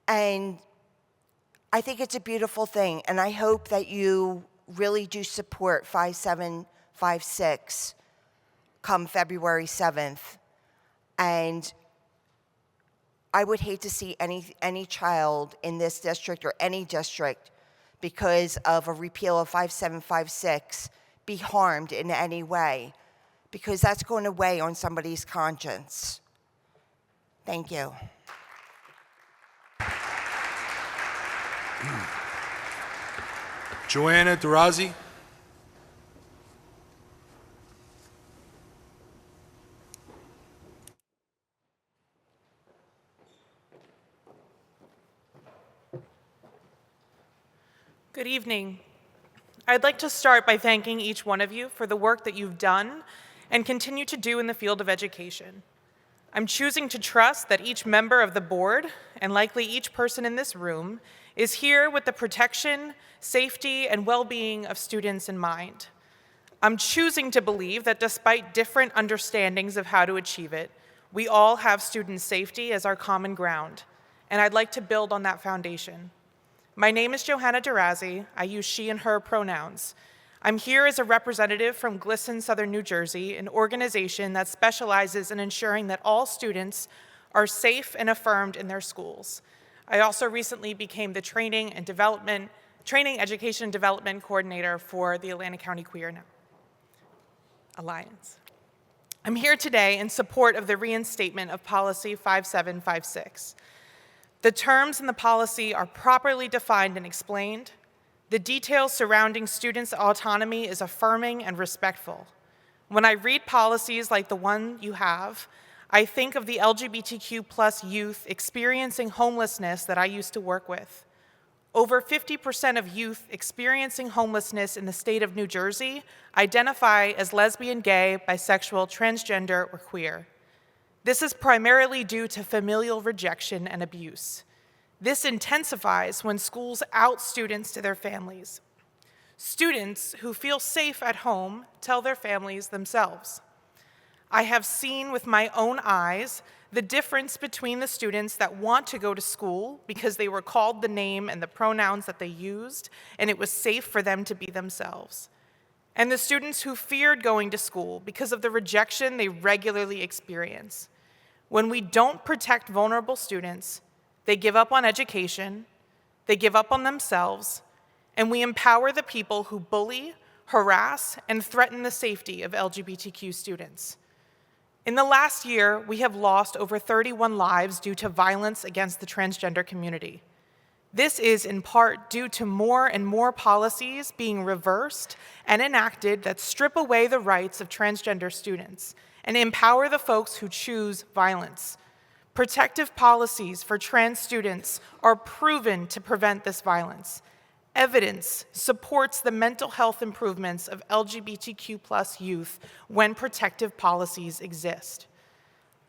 And I think it's a beautiful thing, and I hope that you really do support 5756 come February 7th. And I would hate to see any child in this district or any district, because of a repeal of 5756, be harmed in any way, because that's going to weigh on somebody's conscience. Thank you. Joanna Durazi. Good evening. I'd like to start by thanking each one of you for the work that you've done and continue to do in the field of education. I'm choosing to trust that each member of the board, and likely each person in this room, is here with the protection, safety, and well-being of students in mind. I'm choosing to believe that despite different understandings of how to achieve it, we all have student safety as our common ground, and I'd like to build on that foundation. My name is Johanna Durazi. I use she and her pronouns. I'm here as a representative from GLSEN Southern New Jersey, an organization that specializes in ensuring that all students are safe and affirmed in their schools. I also recently became the Training, Education, and Development Coordinator for the Atlantic County Queer Alliance. I'm here today in support of the reinstatement of Policy 5756. The terms in the policy are properly defined and explained. The details surrounding students' autonomy is affirming and respectful. When I read policies like the one you have, I think of the LGBTQ+ youth experiencing homelessness that I used to work with. Over 50% of youth experiencing homelessness in the state of New Jersey identify as lesbian, gay, bisexual, transgender, or queer. This is primarily due to familial rejection and abuse. This intensifies when schools out students to their families. Students who feel safe at home tell their families themselves. I have seen with my own eyes the difference between the students that want to go to school because they were called the name and the pronouns that they used, and it was safe for them to be themselves, and the students who feared going to school because of the rejection they regularly experience. When we don't protect vulnerable students, they give up on education, they give up on themselves, and we empower the people who bully, harass, and threaten the safety of LGBTQ students. In the last year, we have lost over 31 lives due to violence against the transgender community. This is in part due to more and more policies being reversed and enacted that strip away the rights of transgender students and empower the folks who choose violence. Protective policies for trans students are proven to prevent this violence. Evidence supports the mental health improvements of LGBTQ+ youth when protective policies exist.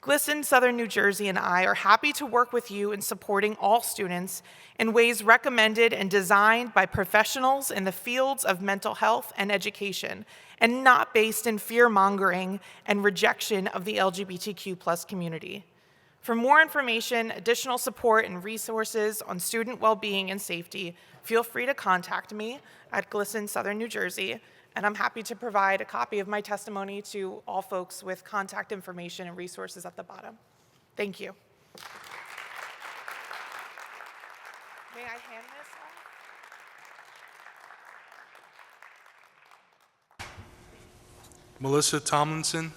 GLSEN Southern New Jersey and I are happy to work with you in supporting all students in ways recommended and designed by professionals in the fields of mental health and education, and not based in fear-mongering and rejection of the LGBTQ+ community. For more information, additional support, and resources on student well-being and safety, feel free to contact me at GLSEN Southern New Jersey, and I'm happy to provide a copy of my testimony to all folks with contact information and resources at the bottom. Thank you. May I hand this off? Melissa Tomlinson.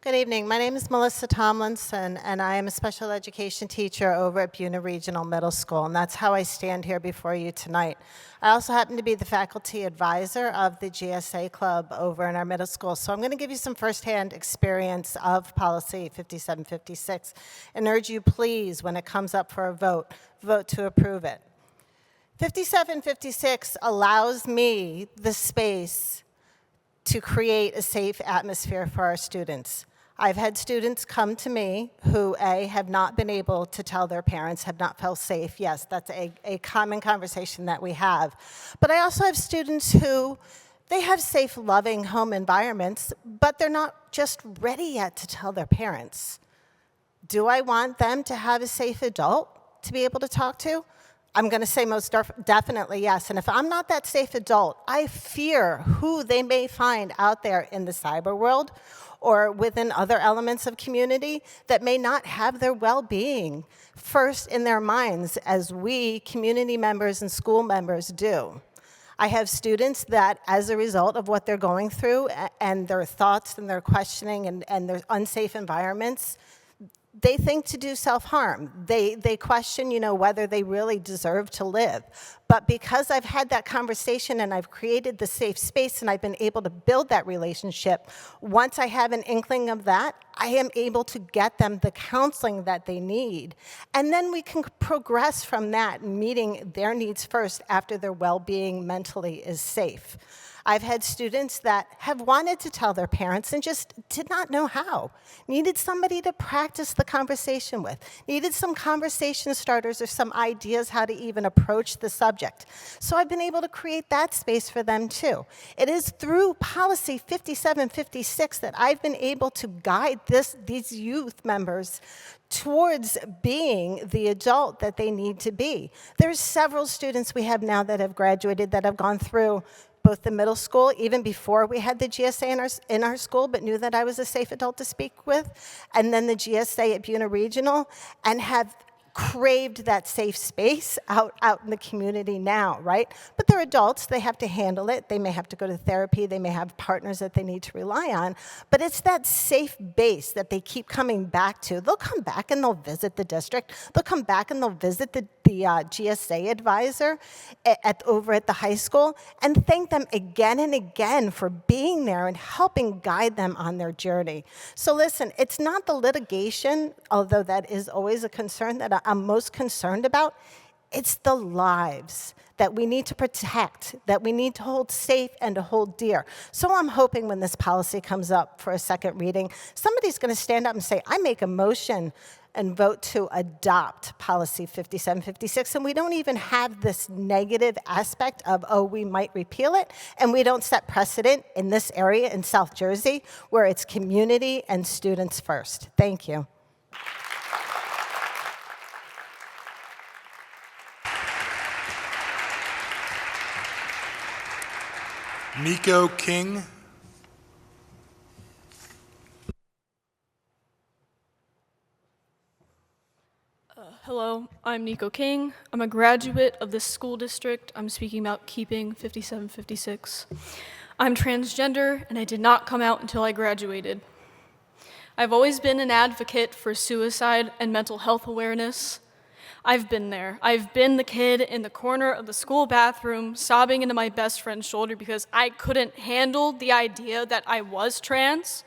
Good evening. My name is Melissa Tomlinson, and I am a special education teacher over at Buena Regional Middle School, and that's how I stand here before you tonight. I also happen to be the faculty advisor of the GSA Club over in our middle school, so I'm going to give you some firsthand experience of Policy 5756 and urge you, please, when it comes up for a vote, vote to approve it. 5756 allows me the space to create a safe atmosphere for our students. I've had students come to me who, A, have not been able to tell their parents, have not felt safe. Yes, that's a common conversation that we have. But I also have students who, they have safe, loving home environments, but they're not just ready yet to tell their parents. Do I want them to have a safe adult to be able to talk to? I'm going to say most definitely yes. And if I'm not that safe adult, I fear who they may find out there in the cyber world or within other elements of community that may not have their well-being first in their minds as we community members and school members do. I have students that, as a result of what they're going through and their thoughts and their questioning and their unsafe environments, they think to do self-harm. They question, whether they really deserve to live. But because I've had that conversation and I've created the safe space and I've been able to build that relationship, once I have an inkling of that, I am able to get them the counseling that they need. And then we can progress from that, meeting their needs first after their well-being mentally is safe. I've had students that have wanted to tell their parents and just did not know how. Needed somebody to practice the conversation with. Needed some conversation starters or some ideas how to even approach the subject. So I've been able to create that space for them too. It is through Policy 5756 that I've been able to guide these youth members towards being the adult that they need to be. There's several students we have now that have graduated that have gone through both the middle school, even before we had the GSA in our school, but knew that I was a safe adult to speak with, and then the GSA at Buena Regional, and have craved that safe space out in the community now, right? But they're adults, they have to handle it. They may have to go to therapy, they may have partners that they need to rely on, but it's that safe base that they keep coming back to. They'll come back and they'll visit the district. They'll come back and they'll visit the GSA advisor over at the high school and thank them again and again for being there and helping guide them on their journey. So listen, it's not the litigation, although that is always a concern that I'm most concerned about. It's the lives that we need to protect, that we need to hold safe and to hold dear. So I'm hoping when this policy comes up for a second reading, somebody's going to stand up and say, I make a motion and vote to adopt Policy 5756, and we don't even have this negative aspect of, oh, we might repeal it, and we don't set precedent in this area in South Jersey where it's community and students first. Thank you. Nico King. Hello, I'm Nico King. I'm a graduate of this school district. I'm speaking about keeping 5756. I'm transgender, and I did not come out until I graduated. I've always been an advocate for suicide and mental health awareness. I've been there. I've been the kid in the corner of the school bathroom sobbing into my best friend's shoulder because I couldn't handle the idea that I was trans,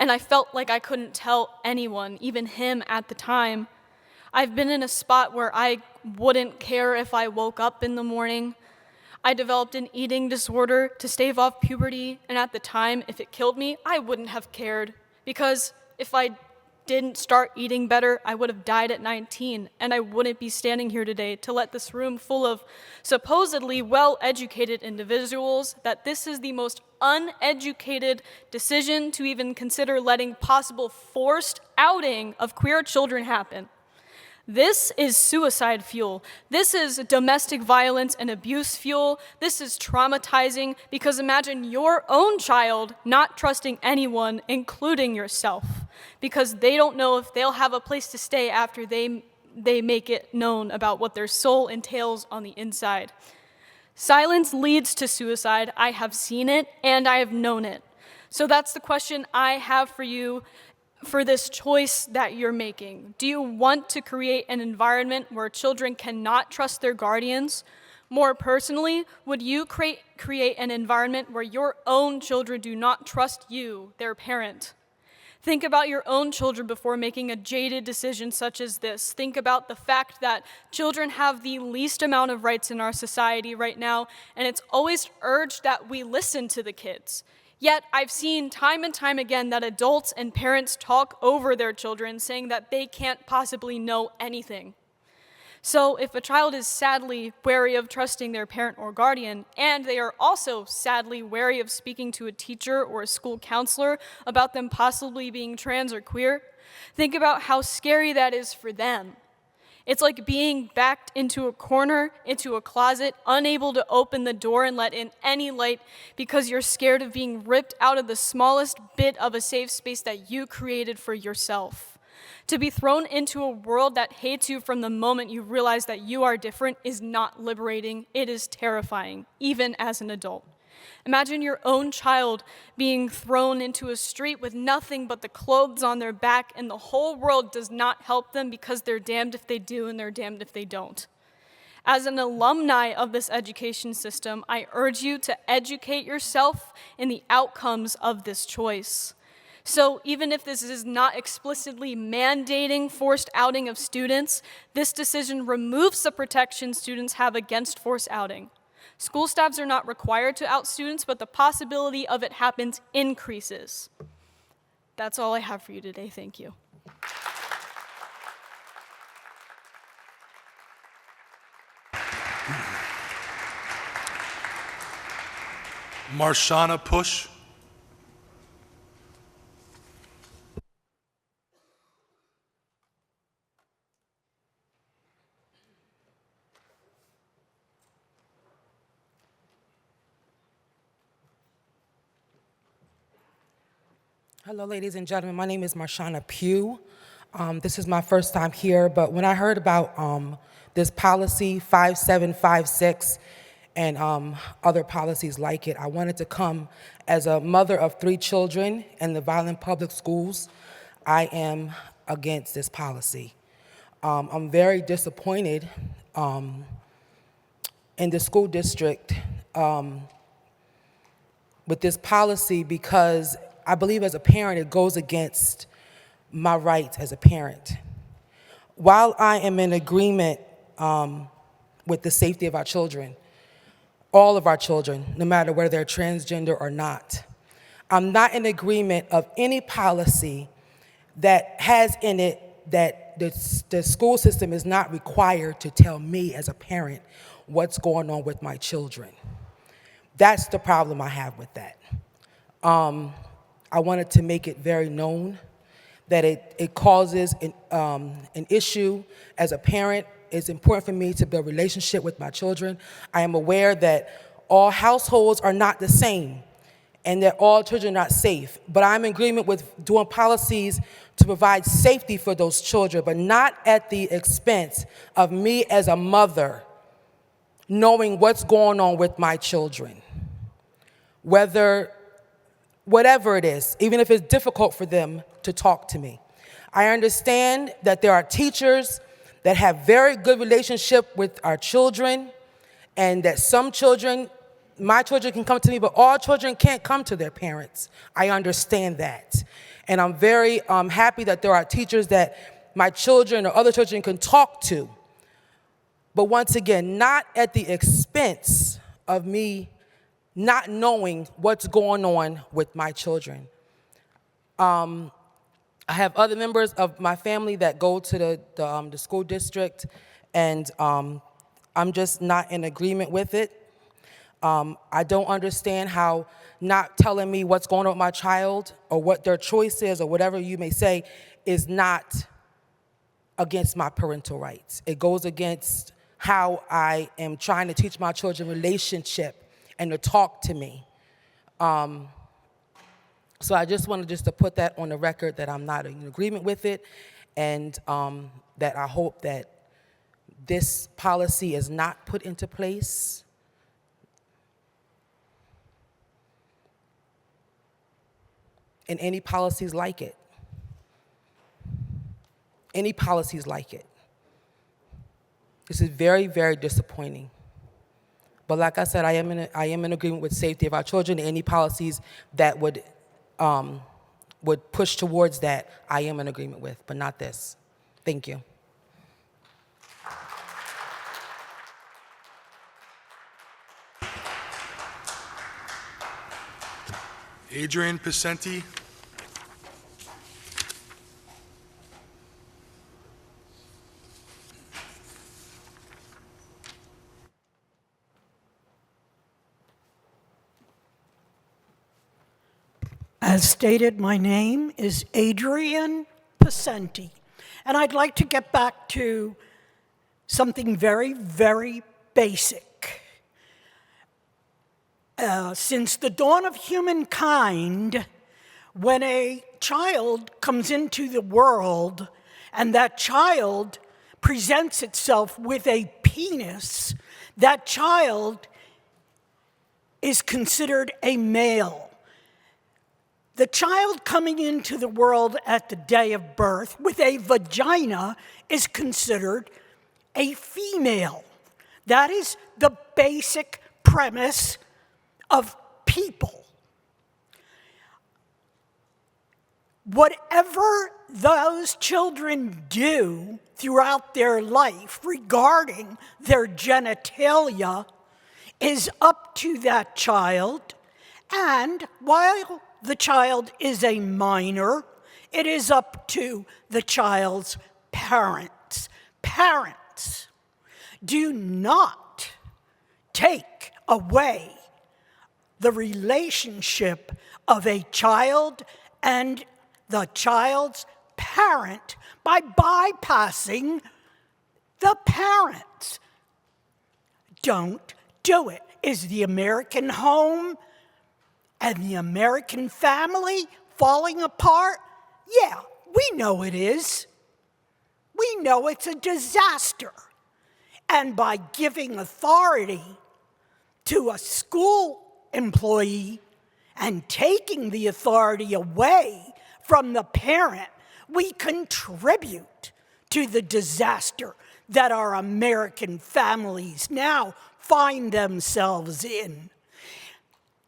and I felt like I couldn't tell anyone, even him at the time. I've been in a spot where I wouldn't care if I woke up in the morning. I developed an eating disorder to stave off puberty, and at the time, if it killed me, I wouldn't have cared. Because if I didn't start eating better, I would have died at 19, and I wouldn't be standing here today to let this room full of supposedly well-educated individuals that this is the most uneducated decision to even consider letting possible forced outing of queer children happen. This is suicide fuel. This is domestic violence and abuse fuel. This is traumatizing because imagine your own child not trusting anyone, including yourself, because they don't know if they'll have a place to stay after they make it known about what their soul entails on the inside. Silence leads to suicide. I have seen it and I have known it. So that's the question I have for you for this choice that you're making. Do you want to create an environment where children cannot trust their guardians? More personally, would you create an environment where your own children do not trust you, their parent? Think about your own children before making a jaded decision such as this. Think about the fact that children have the least amount of rights in our society right now, and it's always urged that we listen to the kids. Yet I've seen time and time again that adults and parents talk over their children, saying that they can't possibly know anything. So if a child is sadly wary of trusting their parent or guardian, and they are also sadly wary of speaking to a teacher or a school counselor about them possibly being trans or queer, think about how scary that is for them. It's like being backed into a corner, into a closet, unable to open the door and let in any light because you're scared of being ripped out of the smallest bit of a safe space that you created for yourself. To be thrown into a world that hates you from the moment you realize that you are different is not liberating. It is terrifying, even as an adult. Imagine your own child being thrown into a street with nothing but the clothes on their back, and the whole world does not help them because they're damned if they do and they're damned if they don't. As an alumni of this education system, I urge you to educate yourself in the outcomes of this choice. So even if this is not explicitly mandating forced outing of students, this decision removes the protection students have against forced outing. School staffs are not required to out students, but the possibility of it happens increases. That's all I have for you today. Thank you. Marshana Push. Hello, ladies and gentlemen. My name is Marshana Pugh. This is my first time here, but when I heard about this policy 5756 and other policies like it, I wanted to come as a mother of 3 children in the Vineland Public Schools. I am against this policy. I'm very disappointed in the school district with this policy because I believe as a parent, it goes against my rights as a parent. While I am in agreement with the safety of our children, all of our children, no matter whether they're transgender or not, I'm not in agreement of any policy that has in it that the school system is not required to tell me as a parent what's going on with my children. That's the problem I have with that. I wanted to make it very known that it causes an issue as a parent. It's important for me to build a relationship with my children. I am aware that all households are not the same and that all children are not safe, but I'm in agreement with doing policies to provide safety for those children, but not at the expense of me as a mother knowing what's going on with my children. Whatever it is, even if it's difficult for them to talk to me. I understand that there are teachers that have very good relationship with our children and that some children, my children can come to me, but all children can't come to their parents. I understand that. And I'm very happy that there are teachers that my children or other children can talk to. But once again, not at the expense of me not knowing what's going on with my children. I have other members of my family that go to the school district, and I'm just not in agreement with it. I don't understand how not telling me what's going on with my child or what their choice is or whatever you may say is not against my parental rights. It goes against how I am trying to teach my children relationship and to talk to me. So I just wanted to put that on the record that I'm not in agreement with it, and that I hope that this policy is not put into place. And any policies like it. Any policies like it. This is very, very disappointing. But like I said, I am in agreement with safety of our children. Any policies that would push towards that, I am in agreement with, but not this. Thank you. Adrian Pacenti. As stated, my name is Adrian Pacenti, and I'd like to get back to something very, very basic. Since the dawn of humankind, when a child comes into the world and that child presents itself with a penis, that child is considered a male. The child coming into the world at the day of birth with a vagina is considered a female. That is the basic premise of people. Whatever those children do throughout their life regarding their genitalia is up to that child, and while the child is a minor, it is up to the child's parents. Parents, do not take away the relationship of a child and the child's parent by bypassing the parents. Don't do it. Is the American home and the American family falling apart? Yeah, we know it is. We know it's a disaster. And by giving authority to a school employee and taking the authority away from the parent, we contribute to the disaster that our American families now find themselves in.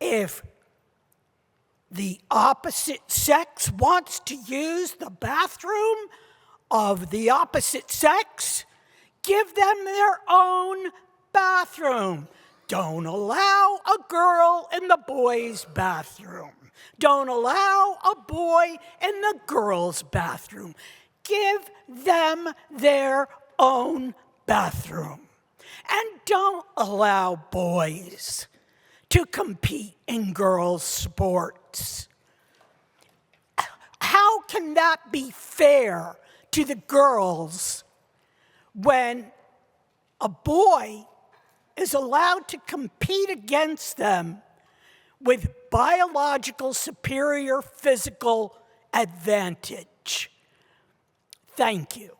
If the opposite sex wants to use the bathroom of the opposite sex, give them their own bathroom. Don't allow a girl in the boys' bathroom. Don't allow a boy in the girls' bathroom. Give them their own bathroom. And don't allow boys to compete in girls' sports. How can that be fair to the girls when a boy is allowed to compete against them with biological superior physical advantage? Thank you.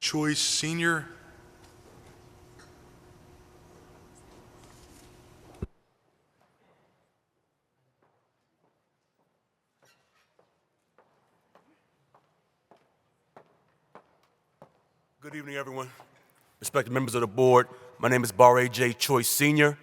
Choice Sr. Good evening, everyone. Respected members of the board, my name is Barre J. Choice Sr.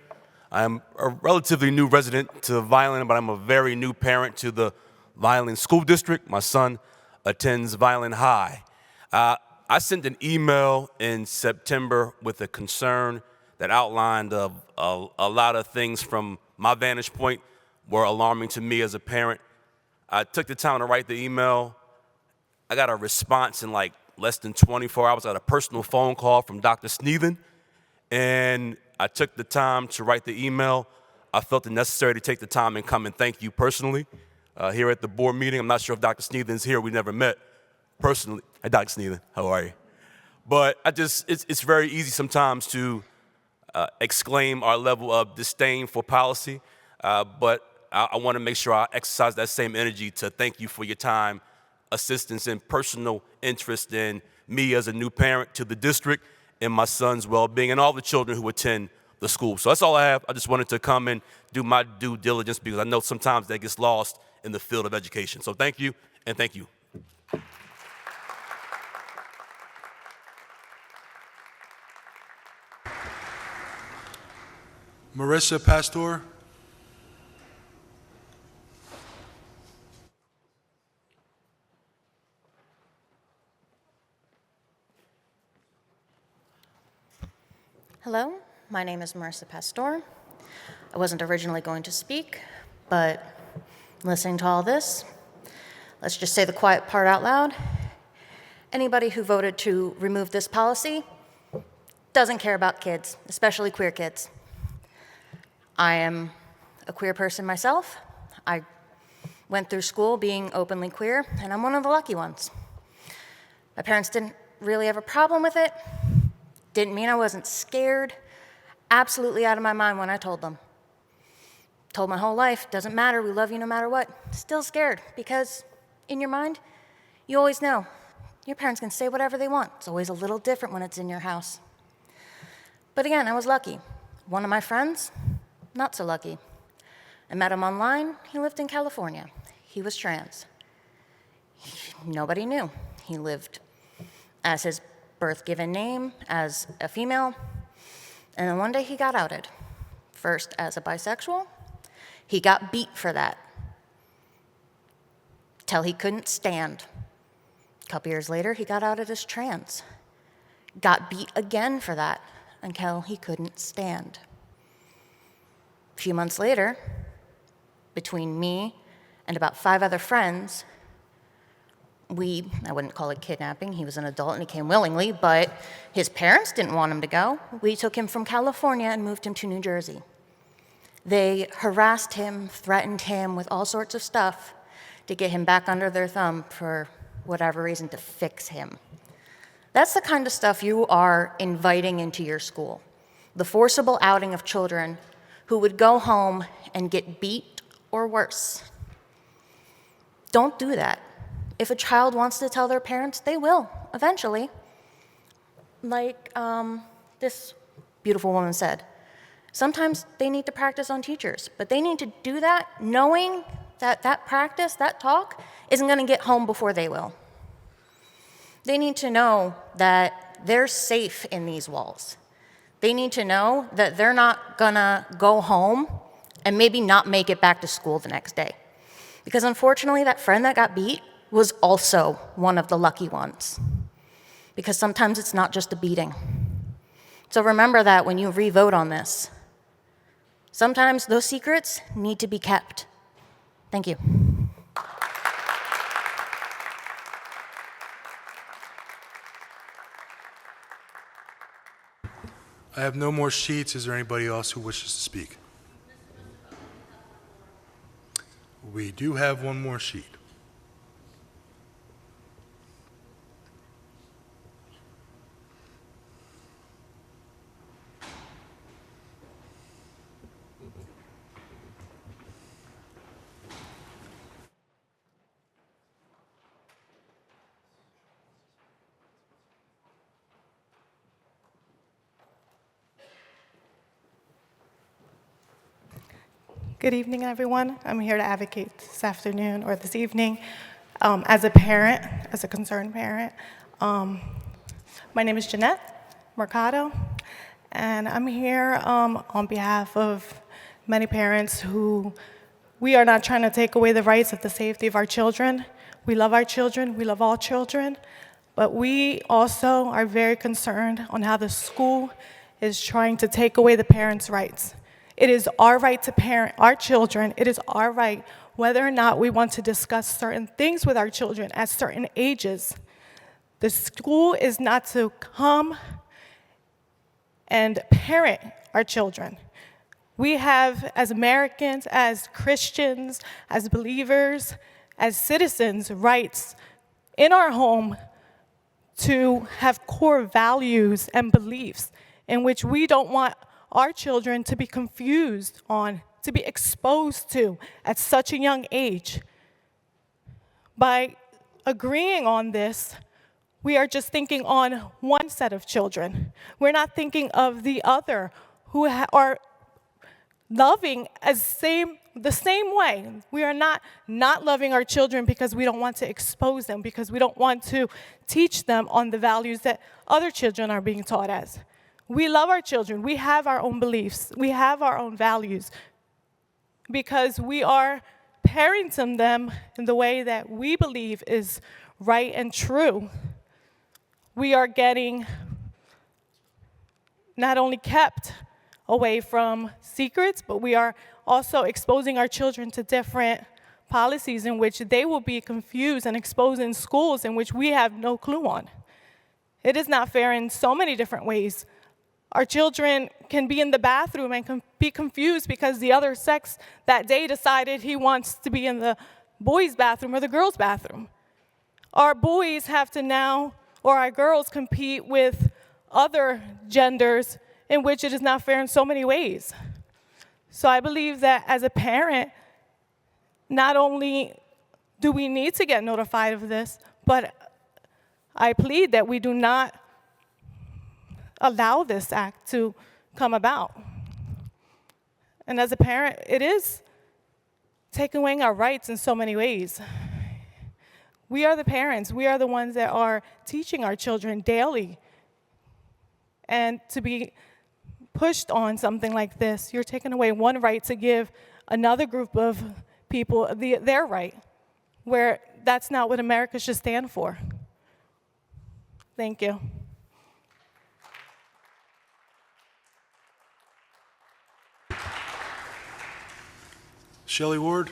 I'm a relatively new resident to Vineland, but I'm a very new parent to the Vineland School District. My son attends Vineland High. I sent an email in September with a concern that outlined a lot of things from my vantage point were alarming to me as a parent. I took the time to write the email. I got a response in like less than 24 hours. I got a personal phone call from Dr. Sneathen, and I took the time to write the email. I felt it necessary to take the time and come and thank you personally here at the board meeting. I'm not sure if Dr. Sneathen's here. We never met personally. Hey, Dr. Sneathen, how are you? But it's very easy sometimes to exclaim our level of disdain for policy, but I want to make sure I exercise that same energy to thank you for your time, assistance, and personal interest in me as a new parent to the district and my son's well-being and all the children who attend the school. So that's all I have. I just wanted to come and do my due diligence because I know sometimes that gets lost in the field of education. So thank you, and thank you. Marissa Pastor. Hello, my name is Marissa Pastor. I wasn't originally going to speak, but listening to all this, let's just say the quiet part out loud. Anybody who voted to remove this policy doesn't care about kids, especially queer kids. I am a queer person myself. I went through school being openly queer, and I'm one of the lucky ones. My parents didn't really have a problem with it. Didn't mean I wasn't scared. Absolutely out of my mind when I told them. Told my whole life, doesn't matter, we love you no matter what. Still scared, because in your mind, you always know your parents can say whatever they want. It's always a little different when it's in your house. But again, I was lucky. One of my friends, not so lucky. I met him online. He lived in California. He was trans. Nobody knew. He lived as his birth given name, as a female. And then one day he got outed. First as a bisexual. He got beat for that. Till he couldn't stand. A couple years later, he got outed as trans. Got beat again for that until he couldn't stand. A few months later, between me and about 5 other friends, I wouldn't call it kidnapping, he was an adult and he came willingly, but his parents didn't want him to go. We took him from California and moved him to New Jersey. They harassed him, threatened him with all sorts of stuff to get him back under their thumb for whatever reason, to fix him. That's the kind of stuff you are inviting into your school. The forcible outing of children who would go home and get beat or worse. Don't do that. If a child wants to tell their parents, they will, eventually. Like this beautiful woman said, sometimes they need to practice on teachers, but they need to do that knowing that that practice, that talk, isn't going to get home before they will. They need to know that they're safe in these walls. They need to know that they're not gonna go home and maybe not make it back to school the next day. Because unfortunately, that friend that got beat was also one of the lucky ones. Because sometimes it's not just a beating. So remember that when you re-vote on this. Sometimes those secrets need to be kept. Thank you. I have no more sheets. Is there anybody else who wishes to speak? We do have one more sheet. Good evening, everyone. I'm here to advocate this afternoon or this evening as a parent, as a concerned parent. My name is Jeanette Mercado, and I'm here on behalf of many parents who we are not trying to take away the rights of the safety of our children. We love our children, we love all children, but we also are very concerned on how the school is trying to take away the parents' rights. It is our right to parent our children. It is our right whether or not we want to discuss certain things with our children at certain ages. The school is not to come and parent our children. We have, as Americans, as Christians, as believers, as citizens, rights in our home to have core values and beliefs in which we don't want our children to be confused on, to be exposed to at such a young age. By agreeing on this, we are just thinking on one set of children. We're not thinking of the other who are loving the same way. We are not loving our children because we don't want to expose them, because we don't want to teach them on the values that other children are being taught as. We love our children. We have our own beliefs. We have our own values because we are parenting them in the way that we believe is right and true. We are getting not only kept away from secrets, but we are also exposing our children to different policies in which they will be confused and exposed in schools in which we have no clue on. It is not fair in so many different ways. Our children can be in the bathroom and be confused because the other sex that day decided he wants to be in the boys' bathroom or the girls' bathroom. Our boys have to now, or our girls, compete with other genders in which it is not fair in so many ways. So I believe that as a parent, not only do we need to get notified of this, but I plead that we do not allow this act to come about. And as a parent, it is taking away our rights in so many ways. We are the parents. We are the ones that are teaching our children daily. And to be pushed on something like this, you're taking away one right to give another group of people their right, where that's not what America should stand for. Thank you. Shelley Ward.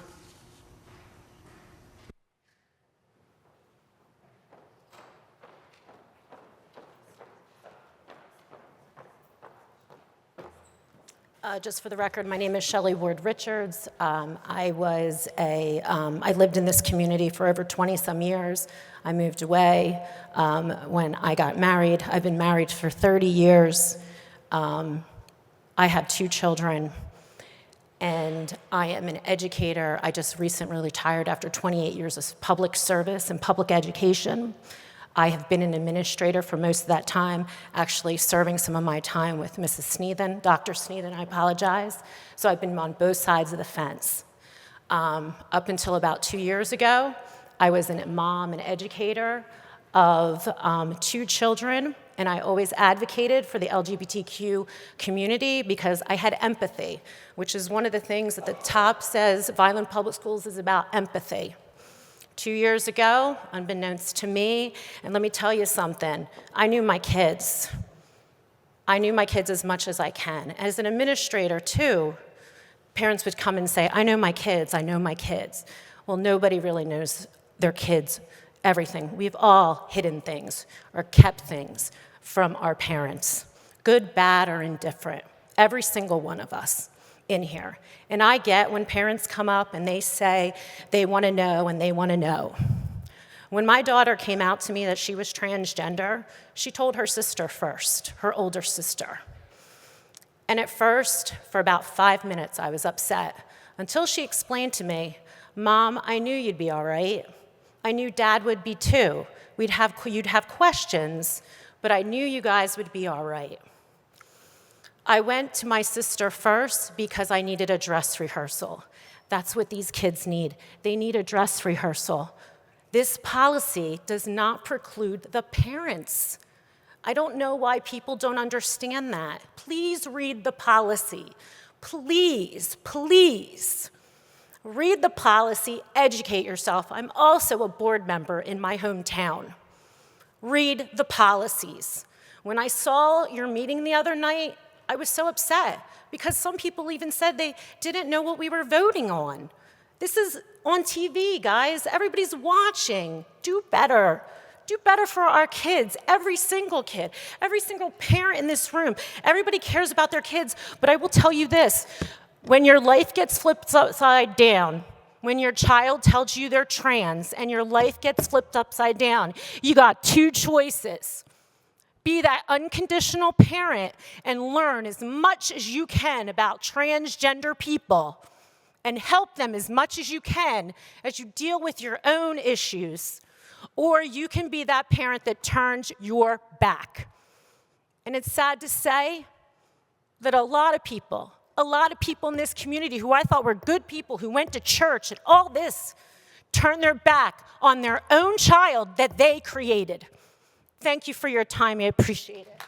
Just for the record, my name is Shelley Ward Richards. I lived in this community for over 20-some years. I moved away when I got married. I've been married for 30 years. I have 2 children, and I am an educator. I just recently retired after 28 years of public service and public education. I have been an administrator for most of that time, actually serving some of my time with Mrs. Sneathen, Dr. Sneathen, I apologize. So I've been on both sides of the fence. Up until about 2 years ago, I was a mom and educator of 2 children, and I always advocated for the LGBTQ community because I had empathy, which is one of the things that the top says Vineland Public Schools is about empathy. 2 years ago, unbeknownst to me, and let me tell you something, I knew my kids. I knew my kids as much as I can. As an administrator, too, parents would come and say, I know my kids, I know my kids. Well, nobody really knows their kids, everything. We've all hidden things or kept things from our parents, good, bad, or indifferent, every single one of us in here. And I get when parents come up and they say they want to know and they want to know. When my daughter came out to me that she was transgender, she told her sister first, her older sister. And at first, for about 5 minutes, I was upset until she explained to me, Mom, I knew you'd be all right. I knew Dad would be too. You'd have questions, but I knew you guys would be all right. I went to my sister first because I needed a dress rehearsal. That's what these kids need. They need a dress rehearsal. This policy does not preclude the parents. I don't know why people don't understand that. Please read the policy. please, please read the policy, educate yourself. I'm also a board member in my hometown. Read the policies. When I saw your meeting the other night, I was so upset because some people even said they didn't know what we were voting on. This is on TV, guys. Everybody's watching. Do better. Do better for our kids, every single kid, every single parent in this room. Everybody cares about their kids, but I will tell you this. When your life gets flipped upside down, when your child tells you they're trans and your life gets flipped upside down, you got two choices. Be that unconditional parent and learn as much as you can about transgender people and help them as much as you can as you deal with your own issues. Or you can be that parent that turns your back. And it's sad to say that a lot of people in this community who I thought were good people, who went to church and all this, turn their back on their own child that they created. Thank you for your time. I appreciate it.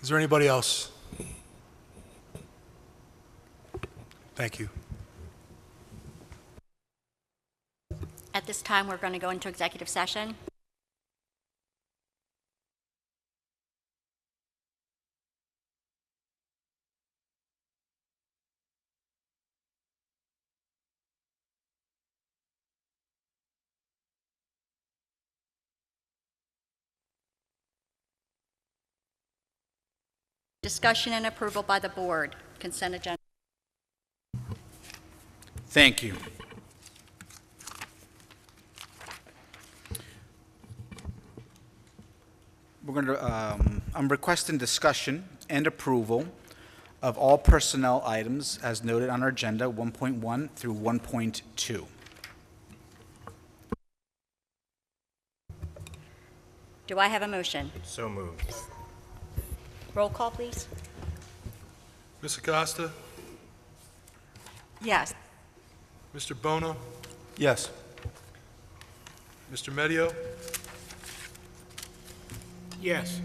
Is there anybody else? Thank you. At this time, we're going to go into executive session. Discussion and approval by the board. Consent agenda. Thank you. I'm requesting discussion and approval of all personnel items as noted on our agenda 1.1 through 1.2. Do I have a motion? So moved. Roll call, please. Ms. Acosta? Yes. Mr. Bono? Yes. Mr. Medio? Yes.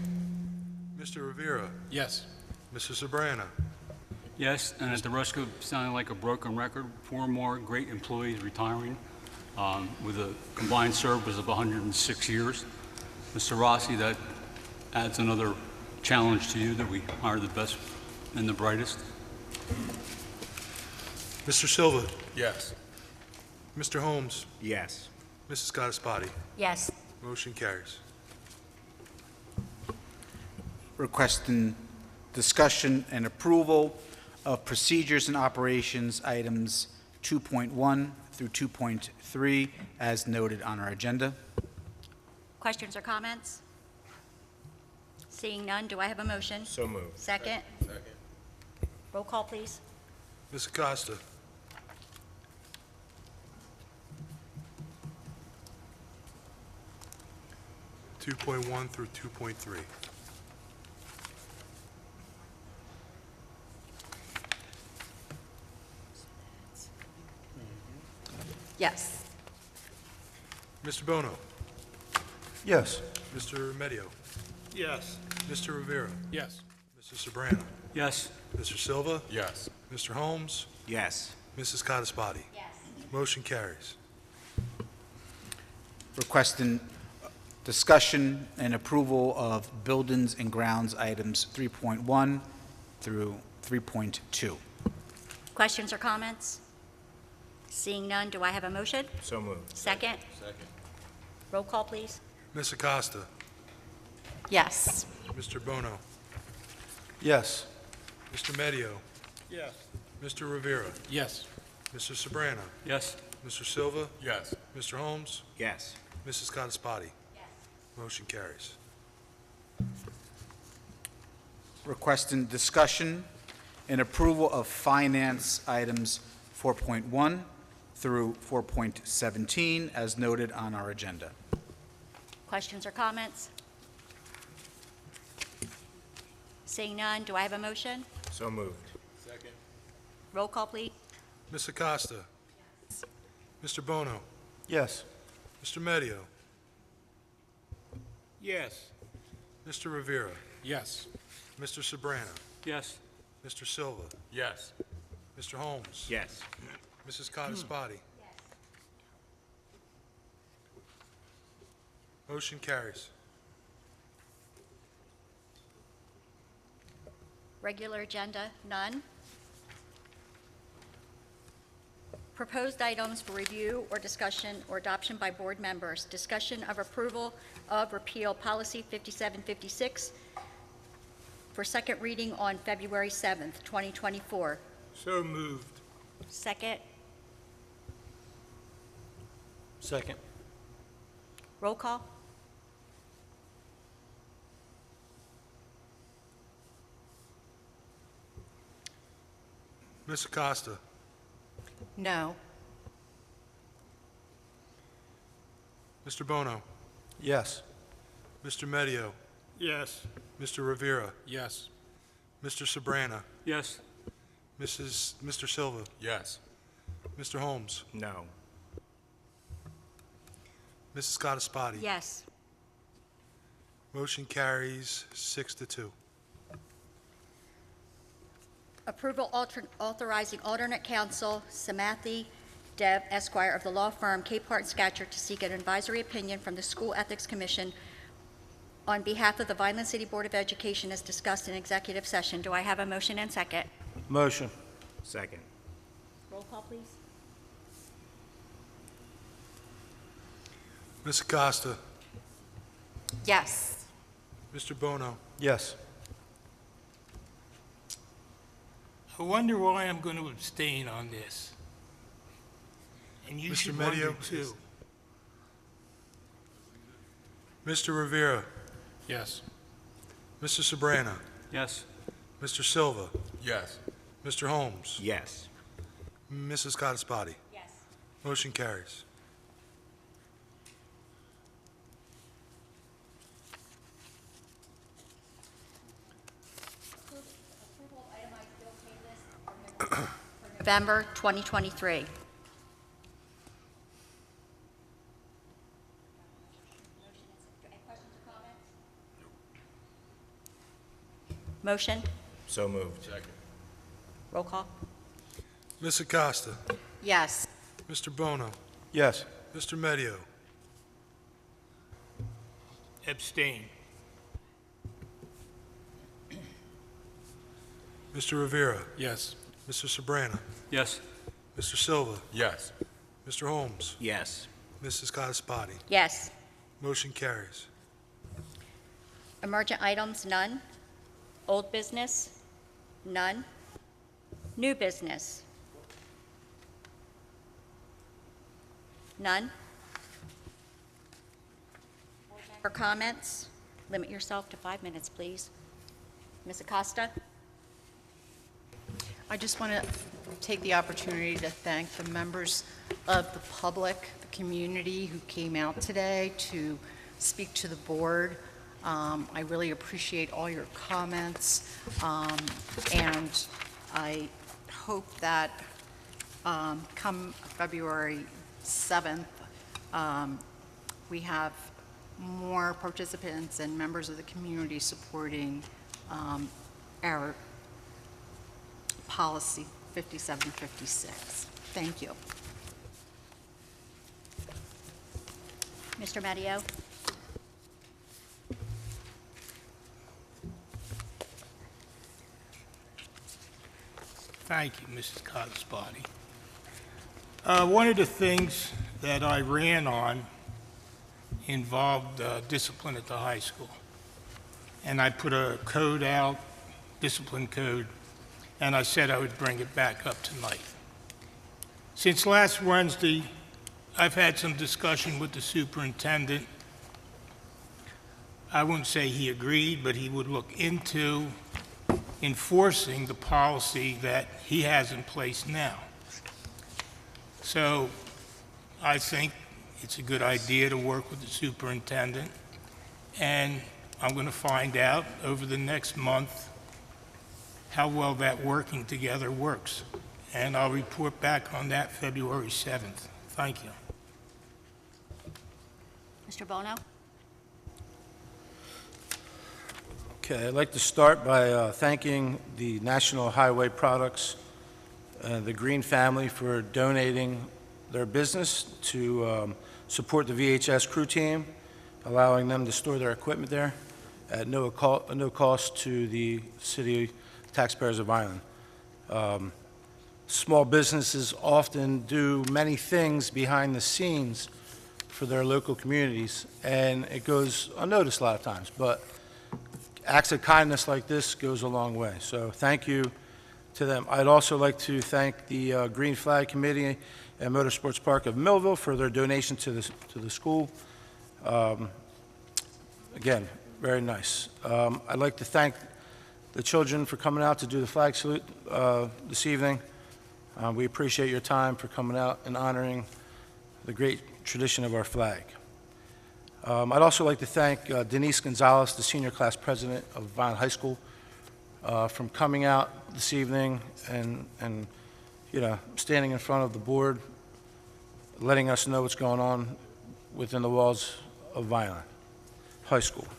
Mr. Rivera? Yes. Mr. Sobrano? Yes, and at the risk of sounding like a broken record, 4 more great employees retiring with a combined service of 106 years. Mr. Rossi, that adds another challenge to you that we hire the best and the brightest. Mr. Silva? Yes. Mr. Holmes? Yes. Mrs. Gottespati? Yes. Motion carries. Requesting discussion and approval of procedures and operations items 2.1 through 2.3 as noted on our agenda. Questions or comments? Seeing none, do I have a motion? So moved. Second? Second. Roll call, please. Ms. Acosta? (2.1 through 2.3). Yes. Mr. Bono? Yes. Mr. Medio? Yes. Mr. Rivera? Yes. Mr. Sobrano? Yes. Mr. Silva? Yes. Mr. Holmes? Yes. Mrs. Gottespati? Yes. Motion carries. Requesting discussion and approval of buildings and grounds items 3.1 through 3.2. Questions or comments? Seeing none, do I have a motion? So moved. Second? Second. Roll call, please. Ms. Acosta? Yes. Mr. Bono? Yes. Mr. Medio? Yes. Mr. Rivera? Yes. Mr. Sobrano? Yes. Mr. Silva? Yes. Mr. Holmes? Yes. Mrs. Gottespati? Yes. Motion carries. Requesting discussion and approval of finance items 4.1 through 4.17 as noted on our agenda. Questions or comments? Seeing none, do I have a motion? So moved. Second. Roll call, please. Ms. Acosta? Mr. Bono? Yes. Mr. Medio? Yes. Mr. Rivera? Yes. Mr. Sobrano? Yes. Mr. Silva? Yes. Mr. Holmes? Yes. Mrs. Codispoti? Motion carries. Regular agenda, none. Proposed items for review or discussion or adoption by board members. Discussion of approval of repeal policy 5756 for second reading on February 7th, 2024. So moved. Second. Second. Roll call. Ms. Acosta? No. Mr. Bono? Yes. Mr. Medio? Yes. Mr. Rivera? Yes. Mr. Sobrana? Yes. Mr. Silva? Yes. Mr. Holmes? No. Mrs. Codispoti? Yes. Motion carries 6-2. Approval authorizing alternate counsel Samathy Dev Esquire of the law firm Capehart and Scatcher to seek an advisory opinion from the School Ethics Commission on behalf of the Vineland City Board of Education as discussed in executive session. Do I have a motion and second? Motion. Second. Roll call, please. Ms. Acosta? Yes. Mr. Bono? Yes. I wonder why I'm going to abstain on this. And you Mr. should Medio? wonder too. Mr. Rivera? Yes. Mr. Sobrana? Yes. Mr. Silva? Yes. Mr. Holmes? Yes. Mrs. Codispoti? Yes. Motion carries. Approval of itemized bill pay list for November 2023. Motion? So moved. Second. Roll call. Ms. Acosta? Yes. Mr. Bono? Yes. Mr. Medio? Abstain. Mr. Rivera? Yes. Mr. Sobrana? Yes. Mr. Silva? Yes. Mr. Holmes? Yes. Mrs. Codispoti? Yes. Motion carries. Emergent items, none. Old business, none. New business, none. For comments, limit yourself to 5 minutes, please. Ms. Acosta? I just want to take the opportunity to thank the members of the public, the community who came out today to speak to the board. I really appreciate all your comments, and I hope that come February 7th, we have more participants and members of the community supporting our policy 5756. Thank you. Mr. Medio? Thank you, Mrs. Codispoti. One of the things that I ran on involved discipline at the high school. And I put a code out, discipline code, and I said I would bring it back up tonight. Since last Wednesday, I've had some discussion with the superintendent. I wouldn't say he agreed, but he would look into enforcing the policy that he has in place now. So I think it's a good idea to work with the superintendent, and I'm going to find out over the next month how well that working together works. And I'll report back on that February 7th. Thank you. Mr. Bono? Okay, I'd like to start by thanking the National Highway Products and the Green family for donating their business to support the VHS crew team, allowing them to store their equipment there at no cost to the city taxpayers of Vineland. Small businesses often do many things behind the scenes for their local communities, and it goes unnoticed a lot of times, but acts of kindness like this goes a long way. So thank you to them. I'd also like to thank the Green Flag Committee and Motorsports Park of Millville for their donation to the school. Again, very nice. I'd like to thank the children for coming out to do the flag salute this evening. We appreciate your time for coming out and honoring the great tradition of our flag. I'd also like to thank Denise Gonzalez, the senior class president of Vineland High School, from coming out this evening and standing in front of the board, letting us know what's going on within the walls of Vineland High School.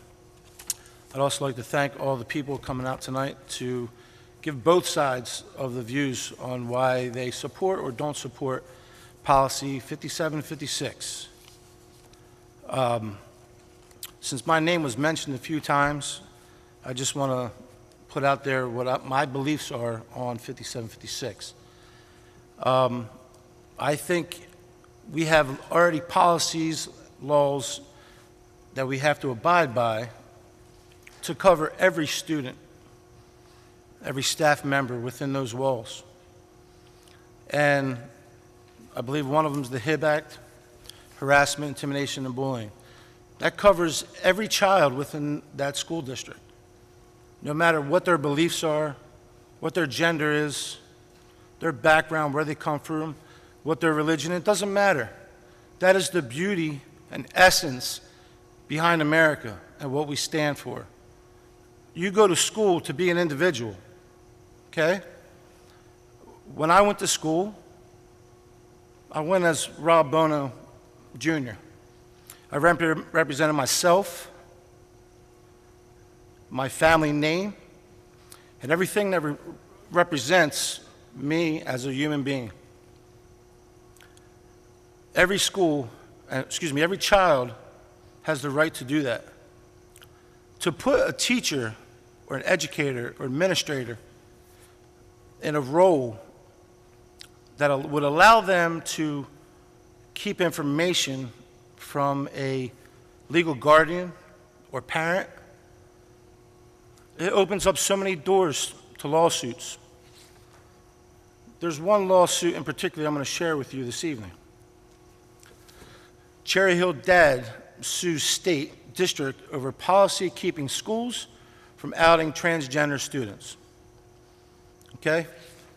I'd also like to thank all the people coming out tonight to give both sides of the views on why they support or don't support policy 5756. Since my name was mentioned a few times, I just want to put out there what my beliefs are on 5756. I think we have already policies, laws that we have to abide by to cover every student, every staff member within those walls. And I believe one of them is the HIB Act, harassment, intimidation, and bullying. That covers every child within that school district, no matter what their beliefs are, what their gender is, their background, where they come from, what their religion is. It doesn't matter. That is the beauty and essence behind America and what we stand for. You go to school to be an individual, okay? When I went to school, I went as Rob Bono Jr. I represented myself, my family name, and everything that represents me as a human being. Every every child has the right to do that. To put a teacher or an educator or administrator in a role that would allow them to keep information from a legal guardian or parent, it opens up so many doors to lawsuits. There's one lawsuit in particular I'm going to share with you this evening. Cherry Hill Dad sues state district over policy keeping schools from outing transgender students. Okay?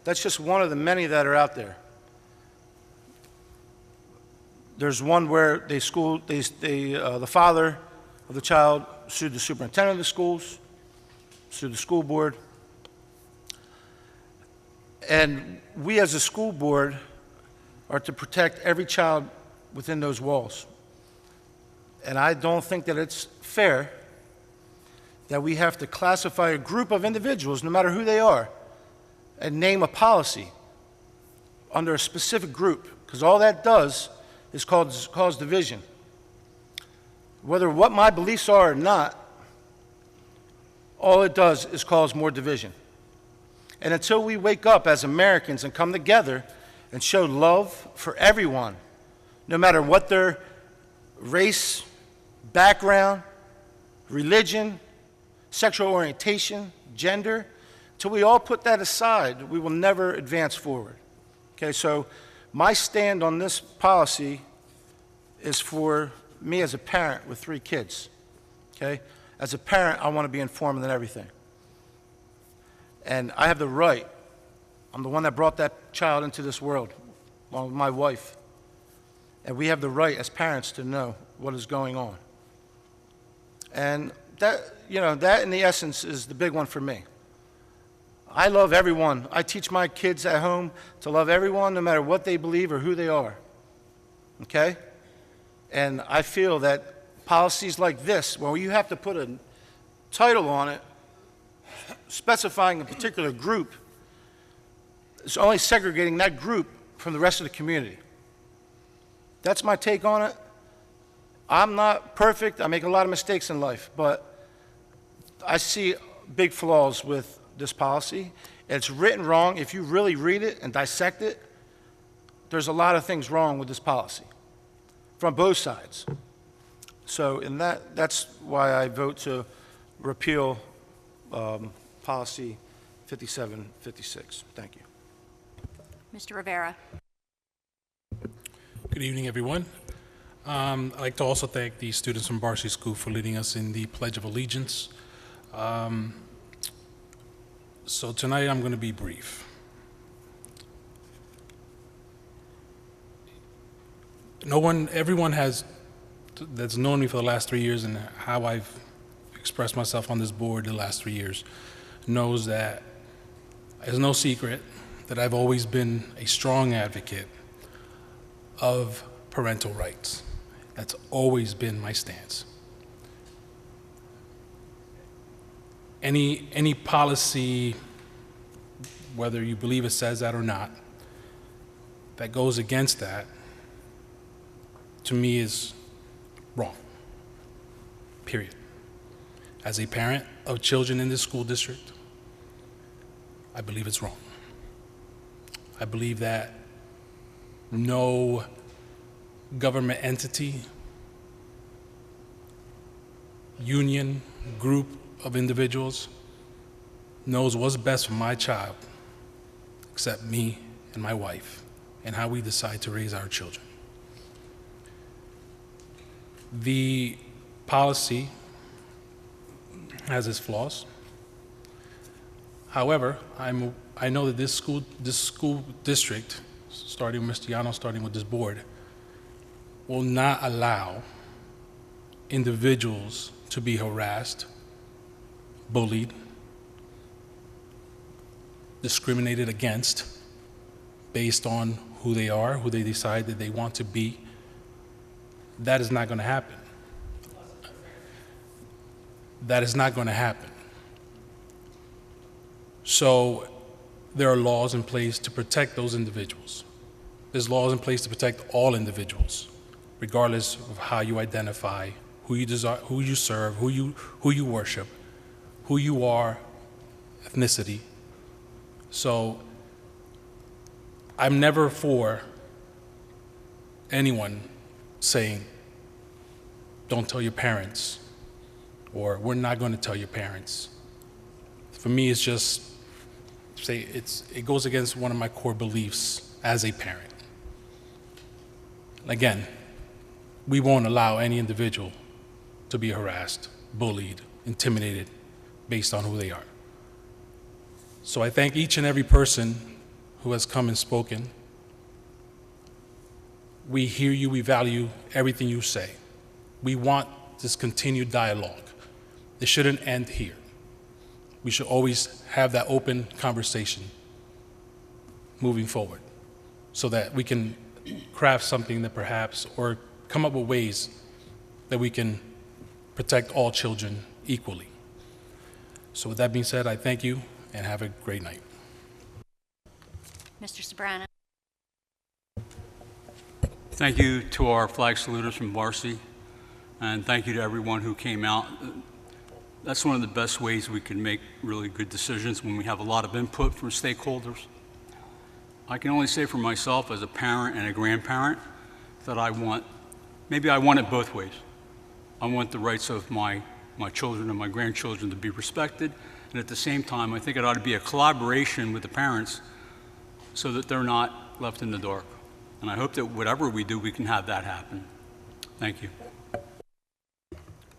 That's just one of the many that are out there. There's one where the father of the child sued the superintendent of the schools, sued the school board. And we as a school board are to protect every child within those walls. And I don't think that it's fair that we have to classify a group of individuals, no matter who they are, and name a policy under a specific group, because all that does is cause division. Whether what my beliefs are or not, all it does is cause more division. And until we wake up as Americans and come together and show love for everyone, no matter what their race, background, religion, sexual orientation, gender, till we all put that aside, we will never advance forward. Okay, so my stand on this policy is for me as a parent with 3 kids. Okay? As a parent, I want to be informed on everything. And I have the right. I'm the one that brought that child into this world, along with my wife. And we have the right as parents to know what is going on. And that in the essence is the big one for me. I love everyone. I teach my kids at home to love everyone, no matter what they believe or who they are. okay? And I feel that policies like this, where you have to put a title on it specifying a particular group, it's only segregating that group from the rest of the community. That's my take on it. I'm not perfect. I make a lot of mistakes in life, but I see big flaws with this policy. It's written wrong. If you really read it and dissect it, there's a lot of things wrong with this policy from both sides. So that's why I vote to repeal policy 5756. Thank you. Mr. Rivera. Good evening, everyone. I'd like to also thank the students from Varsity School for leading us in the Pledge of Allegiance. So tonight I'm going to be brief. Everyone that's known me for the last 3 years and how I've expressed myself on this board the last 3 years knows that it's no secret that I've always been a strong advocate of parental rights. That's always been my stance. Any policy, whether you believe it says that or not, that goes against that, to me is wrong, period. As a parent of children in this school district, I believe it's wrong. I believe that no government entity, union, group of individuals knows what's best for my child except me and my wife and how we decide to raise our children. The policy has its flaws. However, I know that this school district, starting with Mr. Yano, starting with this board, will not allow individuals to be harassed, bullied, discriminated against based on who they are, who they decide that they want to be. That is not going to happen. That is not going to happen. So there are laws in place to protect those individuals. There's laws in place to protect all individuals, regardless of how you identify, who you desire, who you serve, who you worship, who you are, ethnicity. So I'm never for anyone saying, don't tell your parents, or we're not going to tell your parents. For me, it's just, it goes against one of my core beliefs as a parent. Again, we won't allow any individual to be harassed, bullied, intimidated based on who they are. So I thank each and every person who has come and spoken. We hear you, we value everything you say. We want this continued dialogue. It shouldn't end here. We should always have that open conversation moving forward so that we can craft something that perhaps, or come up with ways that we can protect all children equally. So with that being said, I thank you and have a great night. Mr. Sobrano. Thank you to our flag saluters from Varsity, and thank you to everyone who came out. That's one of the best ways we can make really good decisions, when we have a lot of input from stakeholders. I can only say for myself as a parent and a grandparent that maybe I want it both ways. I want the rights of my children and my grandchildren to be respected, and at the same time, I think it ought to be a collaboration with the parents so that they're not left in the dark. And I hope that whatever we do, we can have that happen. Thank you.